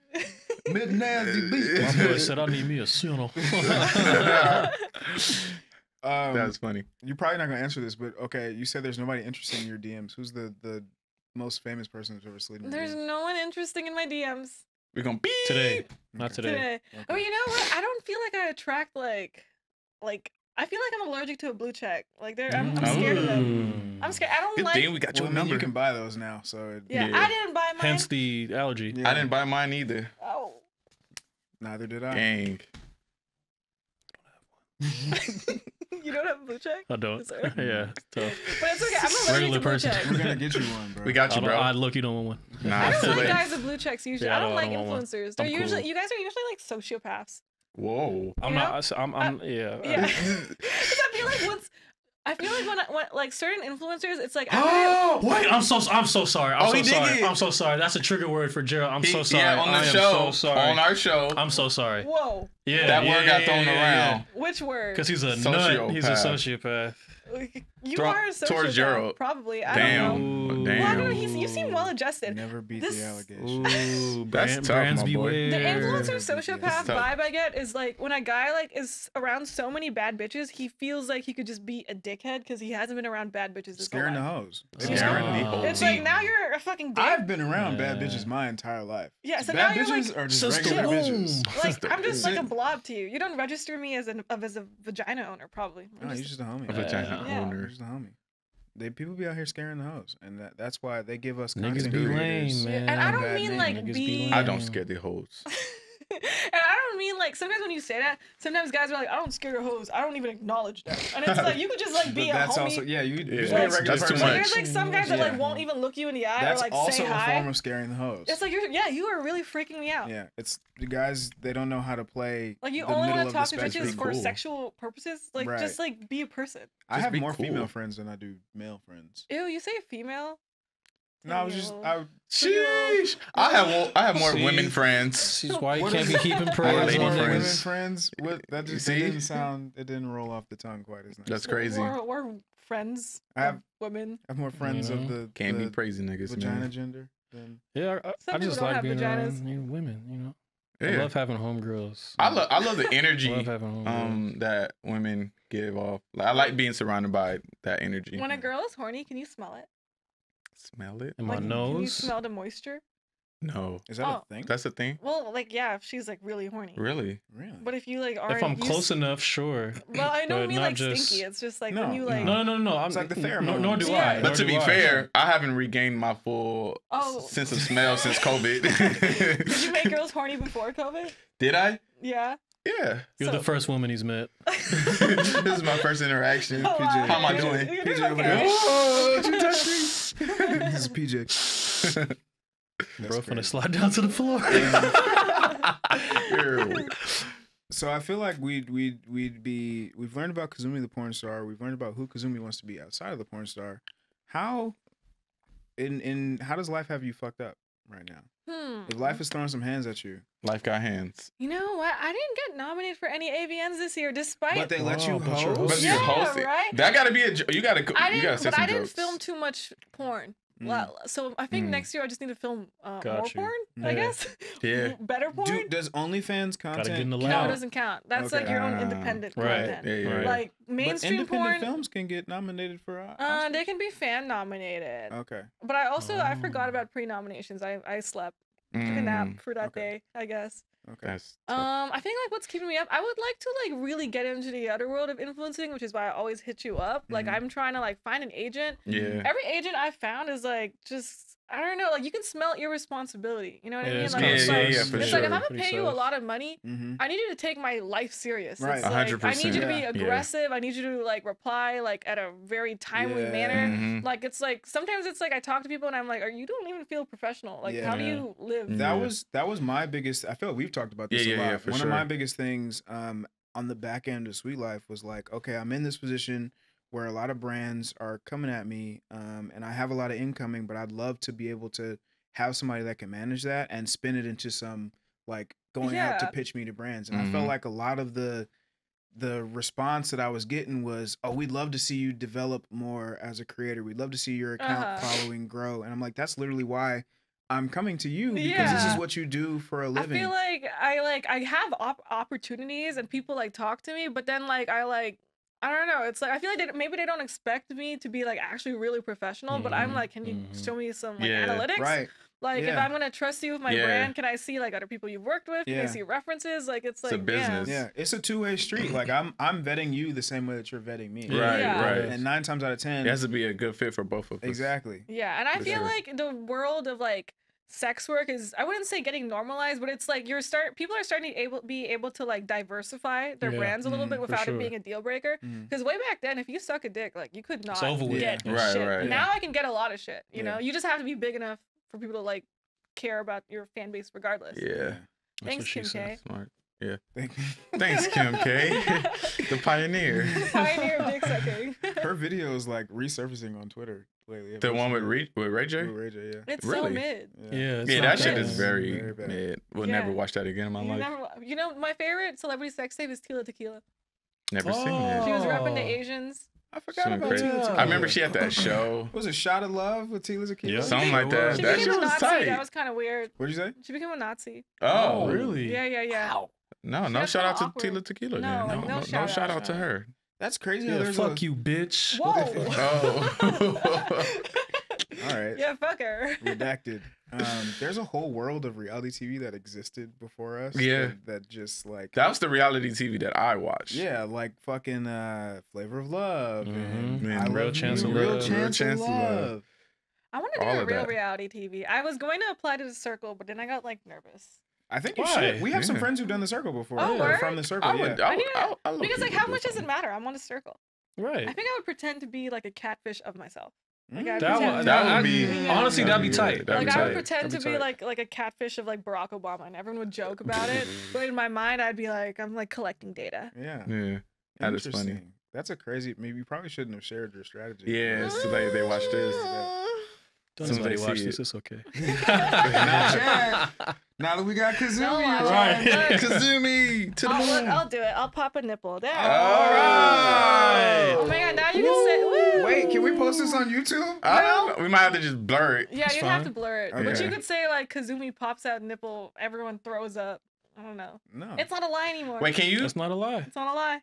Mid nasty beat. My boy said I need me a sinner. That's funny. You're probably not gonna answer this, but okay, you said there's nobody interested in your DMs. Who's the most famous person who's ever slid in your There's DMs? no one interesting in my DMs. We're gonna beep today. Not today. Okay. Oh, you know what? I don't feel like I attract like I feel like I'm allergic to a blue check. Like I'm scared of them. I'm scared. I don't like. Thing we got your number. You can buy those now, so yeah, I didn't buy mine. Hence the allergy. Yeah. I didn't buy mine either. Oh. Neither did I. Dang. You don't have a blue check? I don't. Yeah, it's tough. But it's okay. I'm allergic to blue checks. We're gonna get you one, bro. We got you, bro. I look, you don't want one. Nah, I don't like guys with blue checks usually. Yeah, I don't like want influencers. They're usually you guys are usually like sociopaths. Whoa. I'm not. I'm yeah. Because I feel like when like certain influencers, it's like wait, I'm so sorry. I'm so sorry. That's a trigger word for Gerald. I'm so sorry. Yeah, on the show. So on our show. I'm so sorry. Whoa. Yeah, that word got thrown around. Which word? Because he's a nut. He's a sociopath. You are a sociopath. Towards Gerald. Probably. I don't know. Damn. Well, I don't know. You seem well adjusted. Never beat the allegation. Ooh, that's tough, brands my boy. beware. The influencer sociopath vibe I get is like when a guy like is around so many bad bitches, he feels like he could just be a dickhead because he hasn't been around bad bitches. Scaring the hoes. It's like now you're a fucking dick. I've been around bad bitches my entire life. Yeah, so bad now you're bitches like, are just regular bitches. Like I'm just like a blob to you. You don't register me as a vagina owner, probably. No, you're just a homie. A vagina owner. You're just a homie. People be out here scaring the hoes, and that's why they give us niggas be lame, man. And I don't mean like I don't scare the hoes. And I don't mean like sometimes when you say that, sometimes guys are like, I don't scare your hoes. I don't even acknowledge that. And it's like you could just like be a that's homie. also just be a That's regular too person. much. There's like some guys that like won't even look you in the eye That's or like also say a hi. form of scaring the hoes. It's like you are really freaking me out. Yeah, it's the guys. They don't know how to play. Like you the only middle want of to talk the to bitches spectrum. for Cool. sexual purposes. Like Right. just like be a person. I Just have be more cool. female friends than I do male friends. Ew, you say female? No, I was just Sheesh. I have more See? women friends. She's why you What can't is- be keeping I praise have lady on more women friends. friends. What that just See? didn't sound. It didn't roll off the tongue quite as nice. That's crazy. We're friends. I have- of women. I have more friends You of know? the Can't the be praising niggas, vagina man. gender. Than... Yeah, Some I people just don't like have being vaginas. around women. You know, I Yeah. love having homegirls. I love the energy Love having homegirls. that women give off. Like, I like being surrounded by that energy. When a girl is horny, can you smell it? Smell it? In my Can you nose. smell the moisture? No. Is that Oh. a thing? That's a thing? Well, like yeah, if she's like really horny. Really? Really? But if you like aren't, If I'm you close enough, sure. Well, I don't but mean not like just- stinky. It's just like No, when you like. No, I'm, It's like the Nor pheromones. do Yeah. I. But nor to do be I. fair, I haven't regained my full Oh. sense of smell since COVID. Did you make girls horny before COVID? Did I? Yeah. Yeah. You're So- the first woman he's met. This is my first interaction. Oh, wow. How am I You're doing? doing PJ over okay. there. Oh, you touched me. This is PJ. Bro, finna slide down to the floor. Ew. So I feel like we've learned about Kazumi the porn star. We've learned about who Kazumi wants to be outside of the porn star. How how does life have you fucked up right now? If life is throwing some hands at you, Life got hands. You know what? I didn't get nominated for any AVNs this year, despite. but they let you Wow, but you're host. But Yeah, you're hosting. right? That gotta be a you gotta I you gotta didn't, say but some I didn't jokes. film too much porn. Mm. So I think Mm. next year I just need to film more Got you. porn. I Yeah. guess. Yeah. Better porn. Does OnlyFans content get in the No, lab. it doesn't count. That's Okay. like your own Ah, independent right. content. Yeah, yeah. Right. Like But mainstream independent porn. films can get nominated for Oscars? They can be fan nominated. Okay. But I also I forgot Oh. about pre-nominations. I slept. Took a nap for that okay. day, I guess. Okay. That's tough. I think like what's keeping me up. I would like to like really get into the other world of influencing, which is why I always hit you up. Like Mhm. I'm trying to like find an agent. yeah. Every agent I found is like just I don't know, like you can smell irresponsibility. You know what I Yeah, mean? it's Like, kinda it's Yeah, like, yeah, for it's sure. like if I'm gonna Pretty pay you a sus. lot of money, Mm-hmm. I need you to take my life serious. Right. It's like, 100%. I need you to be Yeah. aggressive. I need you to like reply like at a very timely Yeah. manner. Mhm. Like it's like sometimes it's like I talk to people and I'm like, you don't even feel professional. Like how do Yeah. you live? That Yeah. was my biggest. I feel like we've talked about this Yeah, a yeah, lot. yeah, for One of my sure. biggest things on the back end of Sweet Life was like, okay, I'm in this position where a lot of brands are coming at me, and I have a lot of incoming, but I'd love to be able to have somebody that can manage that and spin it into some like going out to Yeah. pitch me to brands. And I felt Mhm. like a lot of the response that I was getting was, oh, we'd love to see you develop more as a creator. We'd love to see your account Uh-huh. following grow. And I'm like, that's literally why I'm coming to you, because this is Yeah. what you do for a living. I feel like I have opportunities and people like talk to me, but then like I don't know. It's like I feel like maybe they don't expect me to be like actually really professional, but I'm Mhm, like, can you mhm. show me some like Yeah. analytics? Right. Like if Yeah. I'm gonna trust you with my Yeah. brand, can I see like other people you've worked with? Can I Yeah. see references? Like it's It's a like business. Yeah. It's a two-way street. Like I'm vetting you the same way that you're vetting me. Right, Yeah. right. And 9 times out of 10. It has to be a good fit for both of us. Exactly. Yeah, and I For feel sure. like the world of like sex work is I wouldn't say getting normalized, but it's like people are starting to be able to like diversify their Yeah. brands a little bit Mhm, without sure. it being a deal breaker. Mhm. Because way back then, if you suck a dick, like you could not over with. get Right, shit. right. Now I can get a lot of shit. You Yeah. know, you just have to be big enough for people to like care about your fan base regardless. Yeah. That's Thanks, what she Kim said. K. Smart. Yeah. Thank Thanks, Kim K. The pioneer. Pioneer of dick sucking. Her video is like resurfacing on Twitter lately. The one with Ray J? With Ray J, yeah. It's so Really? mid. Yeah, it's Yeah, not that shit bad. is very Very bad. mid. We'll Yeah. never watch that again in my life. You know, my favorite celebrity sex tape is Tila Tequila. Never seen Oh. She it. was repping the Oh. Asians. I forgot Something about crazy. Tila Tequila. I remember she had that show. Was it Shot of Love with Tila Tequila? Yeah. Something like that. She That became shit a was Nazi. tight. That was kind of weird. What'd you say? She became a Nazi. Oh, Really? Yeah. No, no That's shout out to so awkward. Tila Tequila. No, then. like, no no shout shout out. out to her. That's crazy. how Yeah, there's fuck a... you, bitch. Whoa. Oh. All right. Yeah, fuck her. Redacted. There's a whole world of reality TV that existed before us. Yeah. That just like That was the reality TV that I watched. yeah, like fucking Flavor of Love and Mhm. I Real Love Chance You, of Real Love. Chance of Real Chance of Love. Love. I want to do All a of real that. reality TV. I was going to apply to the Circle, but then I got like nervous. I think you should. We have some friends who've done the circle before. Oh, from the circle. I would. Because like, how much does it matter? I'm on a circle. Right. I think I would pretend to be like a catfish of myself. Like, that would be honestly, that'd be tight. Like I would pretend to be like a catfish of like Barack Obama, and everyone would joke about it. But in my mind, I'd be like, I'm like collecting data. Yeah. That is funny. That's a crazy. Maybe you probably shouldn't have shared your strategy. Yeah, so they watch this. Don't somebody watch this. It's okay. Now that we got Kazumi, right? Kazumi to the moon. I'll do it. I'll pop a nipple there. All right. Oh my god! Now you can say. Woo. Wait, can we post this on YouTube? I don't know. We might have to just blur it. Yeah, you'd have to blur it. Okay. But you could say like Kazumi pops out nipple. Everyone throws up. I don't know. No, it's not a lie anymore. Wait, can you? That's not a lie. It's not a lie.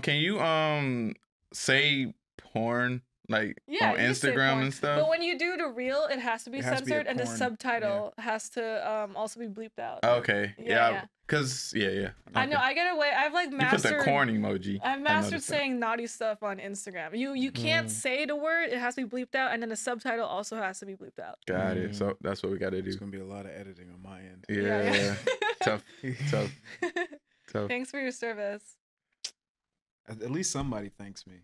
Can you say porn like on Instagram and stuff? But when you do the reel, it has to be censored, and the subtitle has to also be bleeped out. Okay. Yeah. Cause Okay. I know. I get away. I've like mastered. You put the corn emoji. I've mastered saying naughty stuff on Instagram. You can't say the word. It has to be bleeped out, and then the subtitle also has to be bleeped out. Got it. So that's what we got to do. It's gonna be a lot of editing on my end. Yeah. Tough. Thanks for your service. At least somebody thanks me.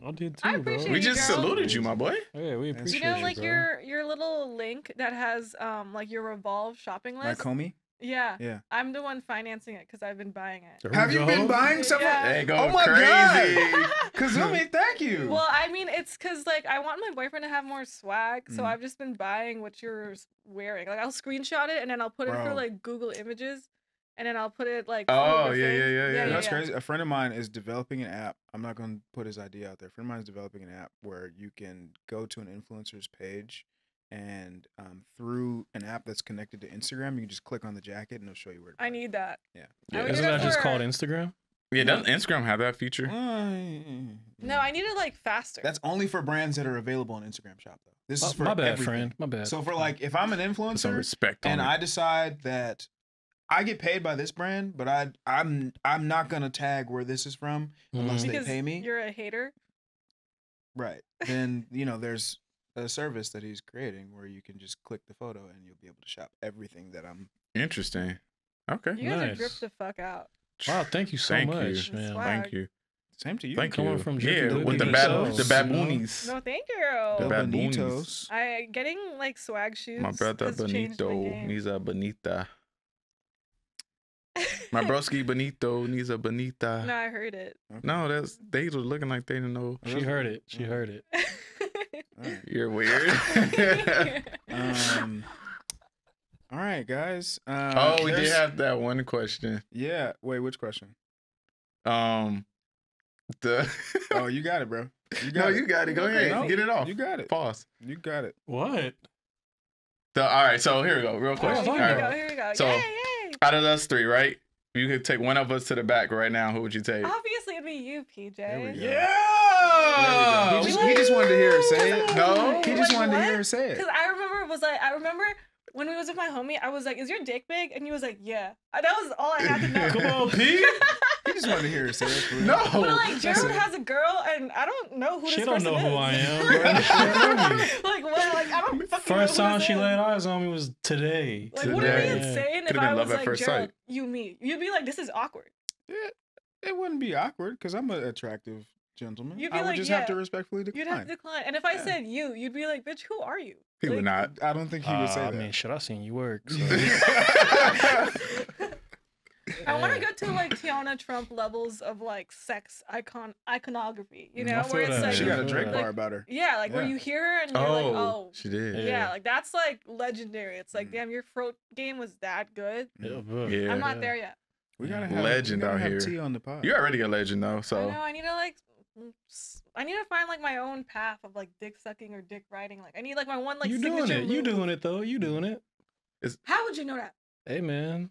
I did too, I appreciate bro. We just saluted you, my boy. Yeah, we appreciate you. You know, like bro. your little link that has like your Revolve shopping list. My Comey? Yeah. I'm the one financing it because I've been buying it. Have you been buying stuff? Yeah. They go oh my crazy. God. Kazumi, thank you. Well, I mean, it's because like I want my boyfriend to have more swag, so I've just been buying what you're wearing. Like I'll screenshot it and then I'll put it for like Google Images. And then I'll put it like. Oh yeah. That's crazy. A friend of mine is developing an app. I'm not going to put his idea out there. A friend of mine is developing an app where you can go to an influencer's page, and through an app that's connected to Instagram, you can just click on the jacket and it'll show you where. I need that. Yeah. Isn't that just called Instagram? Yeah. Doesn't Instagram have that feature? No, I need it like faster. That's only for brands that are available on Instagram Shop though. This is for my bad, everything. friend. My bad. So for like, if I'm an influencer Some respect on and it. I decide that I get paid by this brand, but I'm not gonna tag where this is from unless they pay me. You're a hater. Right. Then there's a service that he's creating where you can just click the photo and you'll be able to shop everything that I'm. Interesting. Okay. You guys are dripped the fuck out. Wow, thank you so much, man. Swag. Thank you. Same to you. Thank Coming you. from with the baboonies. No, thank you. The Bonitos. I getting like swag shoes. My brother Benito needs a bonita. My broski Benito needs a bonita. No, I heard it. No, they were looking like they didn't know. She heard it. She heard it. You're weird. All right, guys. We did have that one question. Yeah. Wait, which question? Oh, you got it, bro. You got it. Go ahead. No, get it off. You got it. Pause. You got it. What? All right. So here we go. Real question. Here we go. So, yay. Out of us three, right? You could take one of us to the back right now. Who would you take? Obviously, it'd be you, PJ. Yeah. He just wanted to hear her say it. No. He just wanted to hear her say it. Because I remember when we was with my homie, I was like, "Is your dick big?" And he was like, "Yeah." That was all I had to know. Come on, Pete. He just wanted to hear her say it. No. But like, Gerald has a girl, and I don't know who this person is. She don't know who I am. Like what? Like I don't fucking know. First time she laid eyes on me was today. Like, would it be insane if I was like, Gerald, sight. you, me? You'd be like, this is awkward. Yeah, it wouldn't be awkward because I'm an attractive gentleman. You'd be I would like, just have to respectfully decline. You'd have to decline. And if I said you'd be like, bitch, who are you? He would not. I don't think he would say that. I mean, shit, I seen you work. So. I want to go to like Tiana Trump levels of like sex iconography, you know, where it's like she got a Drake bar about her. Yeah, like where you hear her and you're like, oh, she did. Yeah, like that's like legendary. It's like, damn, your throat game was that good. Yeah, I'm not there yet. We gotta have legend out here. Tea on the pod. You're already a legend though, so. I know. I need to find like my own path of like dick sucking or dick riding. Like I need like my one like signature doing it. move. You doing it though. You doing it. How would you know that? Hey man.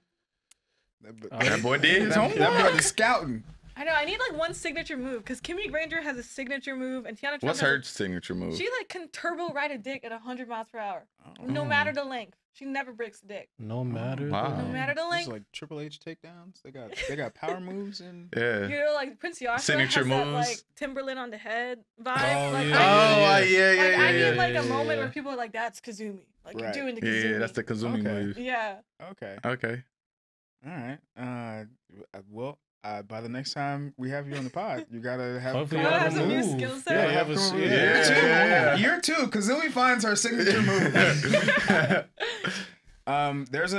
That boy did his homework. That brother's scouting. I know. I need like one signature move because Kimmy Granger has a signature move, and Tiana Trump. What's her signature move? She like can turbo ride a dick at 100 miles per hour, no matter the length. She never breaks a dick. No matter. No matter the length. It's like Triple H takedowns. They got power moves and yeah. You know, like Prince Yasha Signature has moves. that like Timberland on the head vibe. Oh, like, yeah. I need like a moment where people are like, "That's Kazumi." Like you're doing the Kazumi. Yeah, that's the Kazumi move. Yeah. Okay. All right. Well, by the next time we have you on the pod, you gotta have. Hopefully You you have have a some new move. skill set. Yeah, you have a Yeah. Year two. Kazumi finds her signature move. There's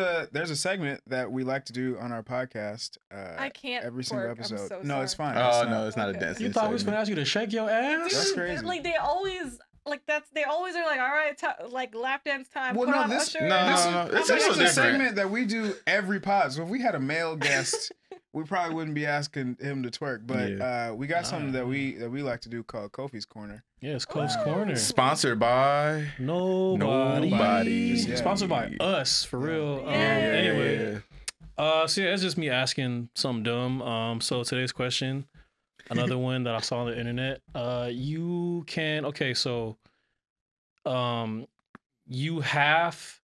a segment that we like to do on our podcast. I can't. Every single episode. I'm so No, it's sorry. fine. Oh no, it's not a Okay. dancing. You thought we was segment. gonna ask you to shake your ass? That's Dude, crazy. Like they always they always are like, all right, like lap dance time. Well, put no, on this- Usher. no. This It's is a different. segment that we do every pod. So if we had a male guest, we probably wouldn't be asking him to twerk. But we got something that we like to do called Kofi's Corner. Yeah, it's Cole's Corner. Sponsored by Nobody. Just- yeah. Sponsored by us, for real. Yeah. Anyway. So yeah, it's just me asking something dumb. So today's question, another one that I saw on the internet. You have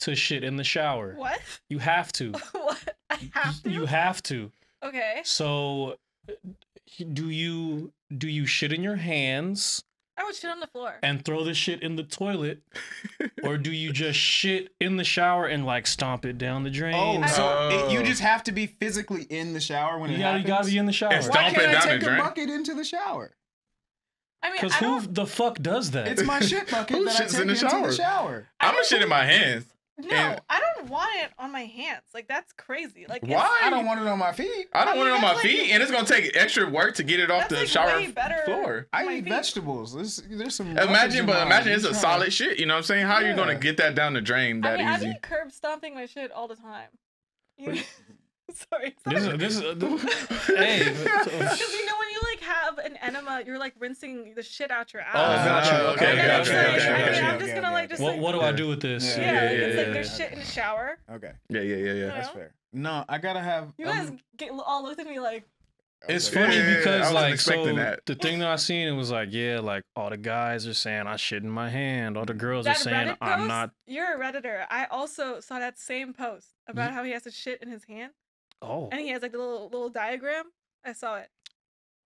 to shit in the shower. What? You have to. What? I have to. You have to. Okay. So do you shit in your hands I would shit on the floor. and throw the shit in the toilet, or do you just shit in the shower and like stomp it down the drain? Oh, so Oh. you just have to be physically in the shower when you it gotta happens? be in the shower. It's Why Stomp can't it I down take the a drain? bucket into the shower? I mean, Because I who don't. the fuck does that? It's my shit bucket Who that I shits take in the into shower? the shower. I'm gonna shit in my hands. No, and- I don't want it on my hands. Like that's crazy. Like it's- Why? I don't want it on my feet. I don't I want it mean, on my that's like- feet, and it's gonna take extra work to get it off That's the like shower way better. floor. I My eat feet. vegetables. There's some. Imagine it's a solid. solid shit. You know what I'm saying? How are you gonna Yeah. get that down the drain that I mean, I easy? be curb stomping my shit all the time. You... sorry. This is hey. Because you know when you like have an enema, you're like rinsing the shit out your ass. Oh, got you. Okay, And then got it's you, like, got you, I got mean, you. I'm just gonna like just What like do I do with this? Yeah. yeah, like, it's like yeah. there's shit in the shower. Okay, Yeah. that's fair. No, I gotta have. You guys all looked at me like, It's okay. funny Yeah, I because wasn't like expecting so that. the thing that I seen, it was like, yeah, like all the guys are saying I shit in my hand, all the girls are that saying Reddit I'm post? not. You're a Redditor. I also saw that same post about how he has to shit in his hand, Oh, and he has like the little diagram. I saw it.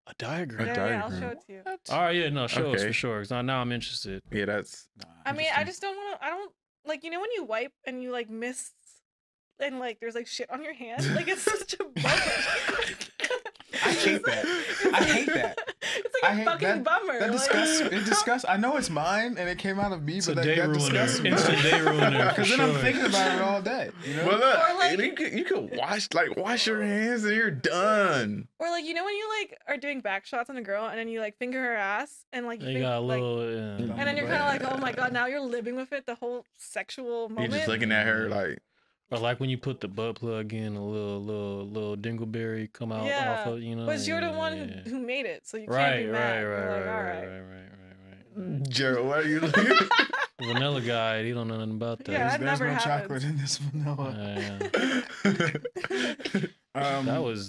a diagram. Yeah, I'll show it to you. All right, yeah, no, show us Okay. for sure. Cause now I'm interested. Yeah, that's. I mean, I just don't want to. I don't like when you wipe and you like miss, and like there's like shit on your hand. Like it's such a bummer. I hate that. I hate that. It's I like a hate fucking bummer. That like- disgusts. It disgusts. I know it's mine and it came out of me, It's but a that, day that ruiner. disgusts me. Instant day ruiner. Because then I'm thinking about it all day. You know. Well, look, Or, like- you could wash your hands and you're done. Or like when you like are doing back shots on a girl and then you like finger her ass and like You got a little. and then you're kind of like, oh my god, now you're living with it the whole sexual You're moment. just looking at her like. or like when you put the butt plug in, a little dingleberry come out Yeah, off of, you know. but you're the yeah, one yeah. who made it, so you can't Right, be right, mad. right, You're like, all right, right. right. Gerald, why are you looking? Vanilla guy, he don't know nothing about that. Yeah, that There's never no happens. chocolate in this vanilla. Yeah.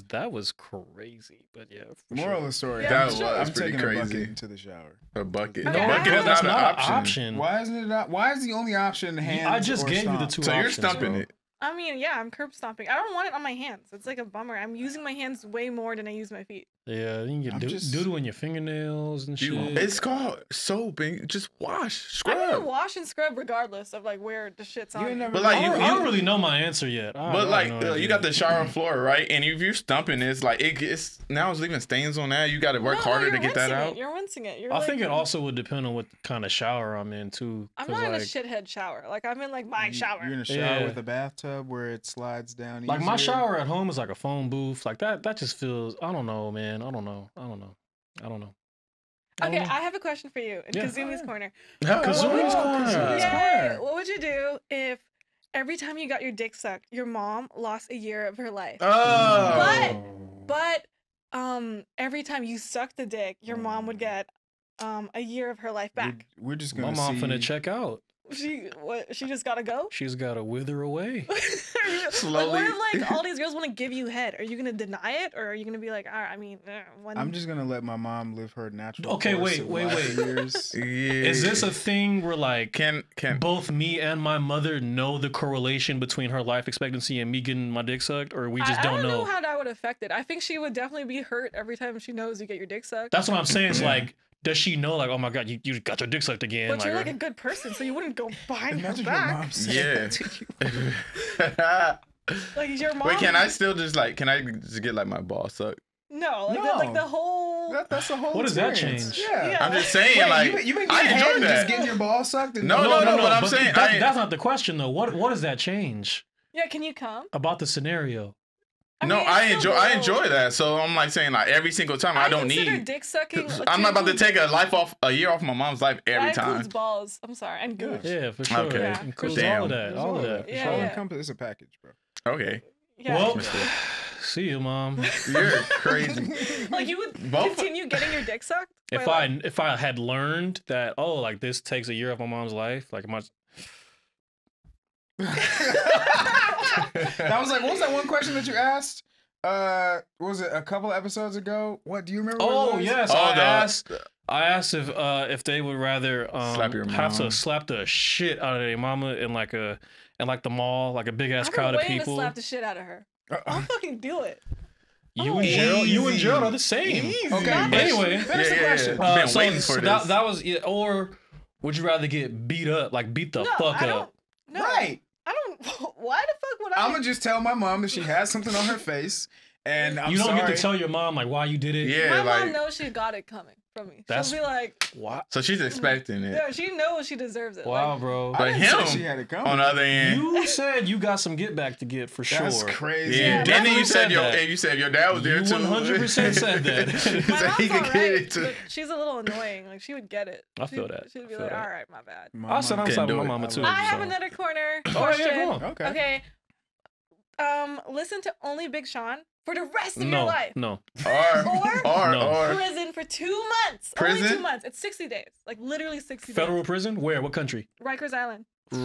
That was crazy, but yeah. For Moral of sure. the story. Yeah, I'm, for sure. I'm pretty taking a bucket crazy. into the shower. A bucket. Okay, A I bucket have- is that's not not an option. Why isn't it not? Why is the only option hands? I just or gave you the stomp? two So you're options, stumping bro. it. I mean, yeah, I'm curb stomping. I don't want it on my hands. It's like a bummer. I'm using my hands way more than I use my feet. Yeah, you can get I'm just- doodle in your fingernails and shit. It's called soaping. Just wash, I'm gonna scrub. wash and scrub regardless of like where the shit's on. You ain't me. never- But like I you, don't really know my answer yet. but like you got the shower floor, right? And if you're stumping, it's like it gets now it's leaving stains on that. You got to work harder to you're get that rinsing out. it. You're rinsing it. You're I like, think it also would depend on what kind of shower I'm in too. I'm 'cause, not in a like, shithead shower. Like I'm in like my shower. You're in a shower Yeah. with a bathtub where it slides down. Like my easier. shower at home is like a phone booth. Like that just feels. I don't know, man. I don't know. Okay, I have a question for you in Yeah. Kazumi's corner. Kazumi's corner. Yay! What would you do if every time you got your dick sucked, your mom lost a year of her life? Oh. But every time you sucked the dick, your mom would get a year of her life back. We're just My gonna mom see. finna check out. She just gotta go? She's gotta wither away. Slowly. Like, what if like all these girls want to give you head? Are you gonna deny it, or are you gonna be like, all right, I mean, I'm just gonna let my mom live her natural. Okay, course wait. of years. Yeah. Is this a thing where like can both me and my mother know the correlation between her life expectancy and me getting my dick sucked, or we just I don't don't know know? how that would affect it. I think she would definitely be hurt every time she knows you get your dick sucked. That's what I'm saying. It's like, does she know like, oh my god, you got your dick sucked again? But like, you're like a good person, so you wouldn't go behind her Imagine your back. mom saying Yeah. that to you. Like your mom. Wait, can I still just like? Can I just get like my ball sucked? No, like No. like the whole. That's the whole. What does that experience. change? Yeah. Yeah. I'm just saying, Wait, like, you been I getting enjoy head and that. just getting your balls sucked. And No, but I'm but saying, that's not the question though. What does that change Yeah, can you come? about the scenario? No, mean, I it's still enjoy low. that. So I'm like saying like every single time I don't consider need. dick sucking. I'm not about to take a year off my mom's life every that time. includes balls. I'm sorry, and gooch. Yeah, for sure. Okay. It includes Damn. all of that. All of that. Yeah, for sure. yeah. It's a package, bro. Okay, Yeah. Well, Mister. see you, mom. You're crazy. Like you would Both- continue getting your dick sucked? If Or, like, if I had learned that, oh, like this takes a year off my mom's life, like my That was like, what was that one question that you asked? What was it a couple episodes ago? What do you remember? what it oh was? yes, Oh, I asked if they would rather Slap your have to mom. slap the shit out of their mama in like the mall, like a big ass I've crowd been of waiting people. to slap the shit out of her. I'll fucking do it. You and Gerald, Easy. are the same. Easy. Okay, Anyway, finish the question. Been waiting for this. That was yeah, or would you rather get beat up, like beat the No, fuck I up? don't. No, Right. I don't. Why the fuck would I? I'm gonna just tell my mom that she has something on her face, and I'm You don't sorry. get to tell your mom like why you did it. Yeah, My like mom knows she got it coming from me. That's- She'll be like, What? so she's expecting it. yeah, she knows she deserves it. Wow, Like, bro. I But didn't him, say she had it coming. on the other end, You said you got some get back to get for That's sure. crazy. yeah. Yeah, And then you definitely said said your that. and you said your dad was there You too. 100% said that. my So mom's he could alright, get it too. but she's a little annoying. Like she would get it. I feel that. She'd be I feel like, that. all right, my bad. I said I'm Can't slapping do my it. mama I too. love I have so. another corner Oh question. yeah, go on. Okay. Okay. Listen to only Big Sean for the rest of your No, life. no. Or Prison for 2 months. Only Prison? 2 months. It's 60 days. Like literally 60 Federal days. prison? Where? What country? Rikers Island. But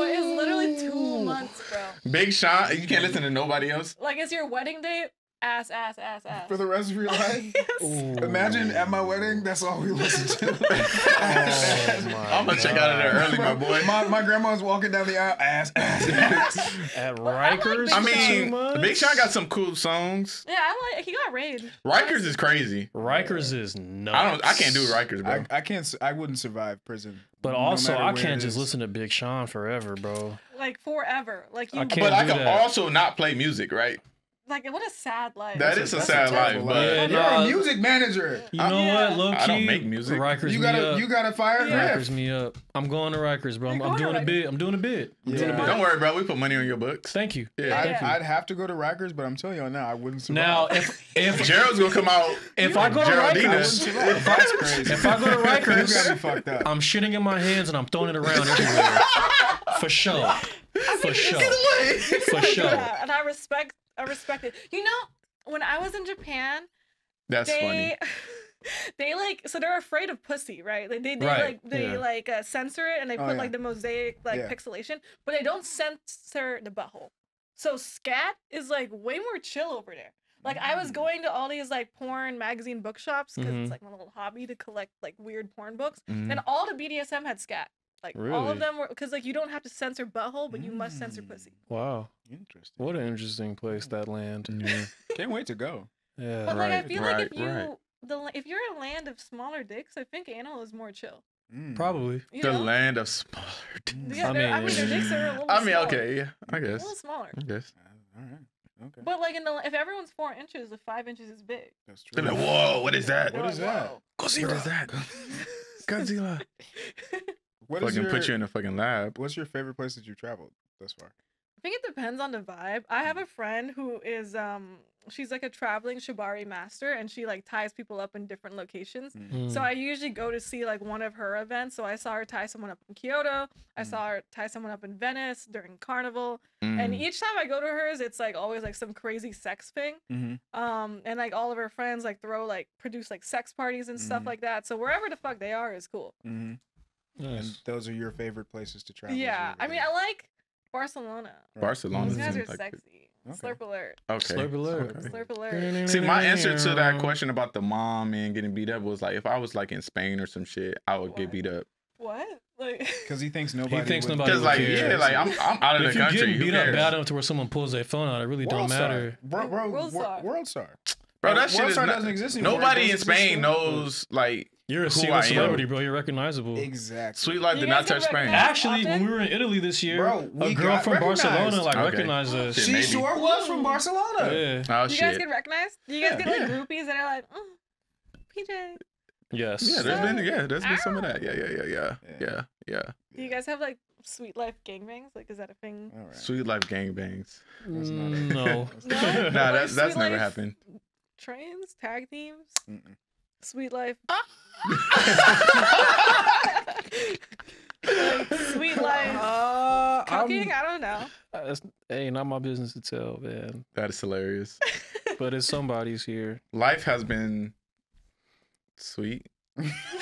it's literally 2 months, bro. Big Sean. You can't listen to nobody else. Like it's your wedding date. Ass, ass, ass, ass. For the rest of your life. Yes. Imagine at my wedding, that's all we listen to. I'm gonna check out of there early, my boy. My grandma's walking down the aisle, ass. At I like Rikers? Big I Sean. mean, 2 months? Big Sean got some cool songs. Yeah, I like. He got raided. Rikers is crazy. Rikers is nuts. I can't do Rikers, bro. I wouldn't survive prison. But no also, matter I where can't it just is. listen to Big Sean forever, bro. Like forever. Like you. I can't But I do can that. also not play music, right? Like what a sad life. That is a That's sad life, terrible but Yeah, You're nah, a music manager. You know Yeah. what? Low key, I don't make music. Rikers You me up. gotta fire Yeah. Griff. Rikers me up. I'm going to Rikers, bro. You're I'm going to doing a Rikers? bit. I'm doing a bit. I'm doing a Yeah. bit. don't worry, bro. We put money on your books. Thank you. Yeah. Yeah. I'd have to go to Rikers, but I'm telling you now, I wouldn't survive. Now, if Gerald's gonna come out. if I go to Geraldine Rikers, is- That's crazy. if I go to You gotta be Rikers, fucked up. I'm shitting in my hands and I'm throwing it around everywhere. For sure. For sure. For sure. Yeah, and I respect it. You know, when I was in Japan, That's funny. they like so they're afraid of pussy, right? Like Right, they censor it and they Oh, put yeah. like the mosaic like Yeah. pixelation, but they don't censor the butthole. So scat is like way more chill over there. Like I was going to all these like porn magazine bookshops because Mhm. it's like my little hobby to collect like weird porn books, Mhm. and all the BDSM had scat. Like all Really? of them were because like you don't have to censor butthole, but you must censor pussy. Wow. Interesting. What an interesting place, that land. Can't wait to go. Yeah. But like I Right, feel right, like if you right. if you're a land of smaller dicks, I think anal is more chill. Probably. You The know? land of smaller. Yeah, I mean their dicks are a little. I mean, smaller. okay, yeah, I A guess. little smaller. I guess. All right. Okay. But like if everyone's 4 inches, the 5 inches is big. That's They're true. like, whoa, what is that? What You're is like, that? whoa. What is that? Godzilla. What is Fucking your, put you in a fucking lab. What's your favorite place that you've traveled thus far? I think it depends on the vibe. I have a friend who is she's like a traveling shibari master and she like ties people up in different locations. Mm. So I usually go to see like one of her events. So I saw her tie someone up in Kyoto. I saw her tie someone up in Venice during Carnival. And Mm. each time I go to hers, it's like always like some crazy sex thing. Mm-hmm. And like all of her friends like produce like sex parties and stuff Mhm. like that. So wherever the fuck they are is cool. Mm-hmm. And those are your favorite places to travel. Yeah, I mean, I like Barcelona. Barcelona. Those guys are seems like sexy. Slurp alert. Okay. Slurp alert. Okay. Slurp alert. See, my answer to that question about the mom and getting beat up was like, if I was like in Spain or some shit, I would get beat up. What? Like, because he thinks nobody. Because like, yeah, like I'm out of the country. If you're getting beat up bad enough to where someone pulls their phone out, it really don't matter. World star. Bro, that shit doesn't exist anymore. Nobody in Spain knows like. You're a secret celebrity, bro. You're recognizable. Exactly. Sweet Life did not touch Spain. Actually, when we were in Italy this year, a girl from Barcelona recognized us. She sure was from Barcelona. Yeah. Oh, do you guys get recognized? Do you guys get like groupies that are like, PJ? Yes. Yeah, there's been some of that. Yeah. Do you guys have like Sweet Life gangbangs? Like, is that a thing? All right. Sweet Life gangbangs. No. Nah, that's never happened. Trains, tag teams, Sweet Life. Like, Sweet Life. Cooking? I don't know. Hey, not my business to tell, man. That is hilarious. But it's somebody's here. Life has been sweet.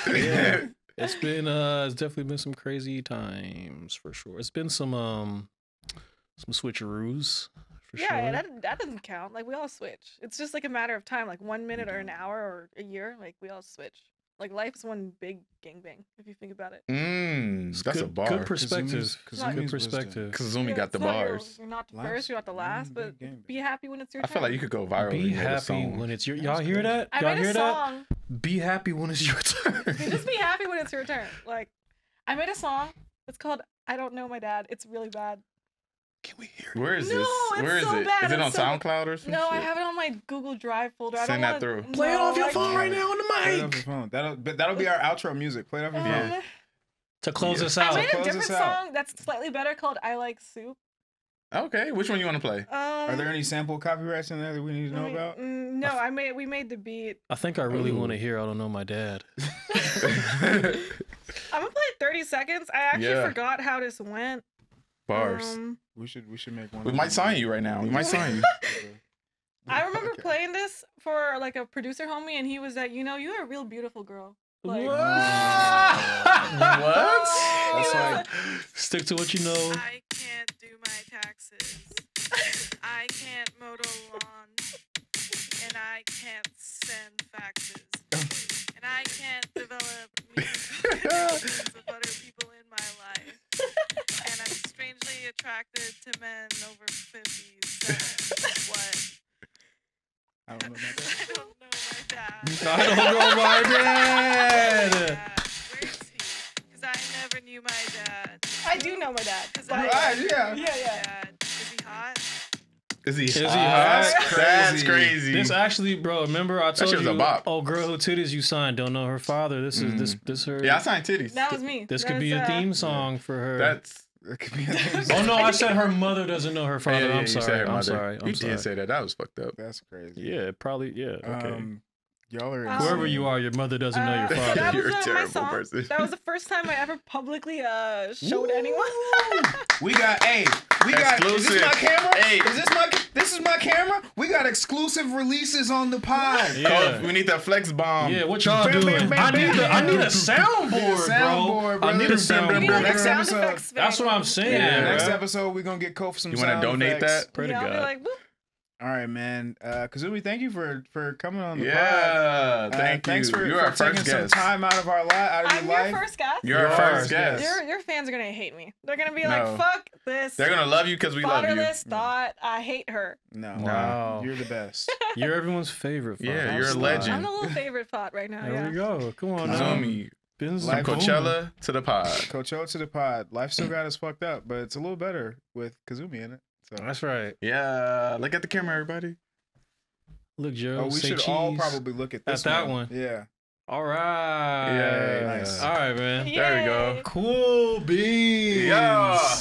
Yeah. It's definitely been some crazy times for sure. It's been some switcheroos for sure. Yeah, that doesn't count. Like, we all switch. It's just like a matter of time, like 1 minute or an hour or a year. Like, we all switch. Like, life is one big gangbang if you think about it. That's a bar. Good perspective. Kazumi's Good perspective. Kazumi got the bars. You're not the first, you're not the last, but be happy when it's your turn. I feel like you could go viral. Be happy when it's your. Y'all hear that? Y'all hear that? Be happy when it's your turn. Just be happy when it's your turn. Like, I made a song. It's called "I Don't Know My Dad." It's really bad. Can we hear it? Where is this? Where is it? Is it on SoundCloud or something? No, I have it on my Google Drive folder. Send that through. Play it off your phone right now on the mic. Play it off your phone. That'll be our outro music. Play it off your phone. To close us out. I made a different song that's slightly better called "I Like Soup." Okay, which one you want to play? Are there any sample copyrights in there that we need to know about? No, we made the beat. I think I really want to hear "I Don't Know My Dad." I'm gonna play 30 seconds. I actually forgot how this went. Bars. We should make one. We might sign you right now. We might sign you. I remember playing this for like a producer homie, and he was like, "You're a real beautiful girl." Like, what? That's like stick to what you know. I can't do my taxes. I can't mow the lawn, and I can't send faxes, and I can't develop connections with other people in my life. And I'm strangely attracted to men over 57. What? I don't know my dad. I don't know my dad. I don't know my dad. Where is he? Because I never knew my dad. I do know my dad. Yeah. Is he hot? Is he hot? That's crazy. This actually, bro. Remember I told you, a bop. Oh, girl who titties you signed don't know her father. This is this her. Yeah, I signed titties. That was me. This could be a theme song for her. That could be a theme song. Oh no, I said her mother doesn't know her father. Yeah, I'm sorry. I'm sorry. You did say that. That was fucked up. That's crazy. Yeah, probably. Yeah. Okay. Y'all are whoever you are, your mother doesn't know your father. That You're was, a terrible my song. person. That was the first time I ever publicly showed anyone. We got exclusive. Is this my camera? Hey. This is my camera? We got exclusive releases on the pod. Yeah. We need that flex bomb. Yeah, what y'all doing? I need a soundboard, bro. I need a soundboard. Next episode. That's what I'm saying. Yeah, next episode we're gonna get Kof some. You want to donate that? Pray to God. Be like, all right, man. Kazumi, thank you for coming on the pod. Yeah, thanks for You're our taking first some guest. time out of our life. I'm your first guest. You're our first guest. Your fans are gonna hate me. They're gonna be like, "Fuck this." They're gonna love you because we love you. Fatherless thought. I hate her. No, wow. You're the best. You're everyone's favorite. Yeah, you're a legend. I'm the little favorite thought right now. There we go. Come on, Kazumi. From Coachella to the pod. Coachella to the pod. Life still got us fucked up, but it's a little better with Kazumi in it. So. That's right. Yeah, look at the camera, everybody. Look, Joe. Oh, we should all probably look at this that one. Yeah. All right. Yeah. Nice. All right, man. Yay. There we go. Cool beans. Yeah.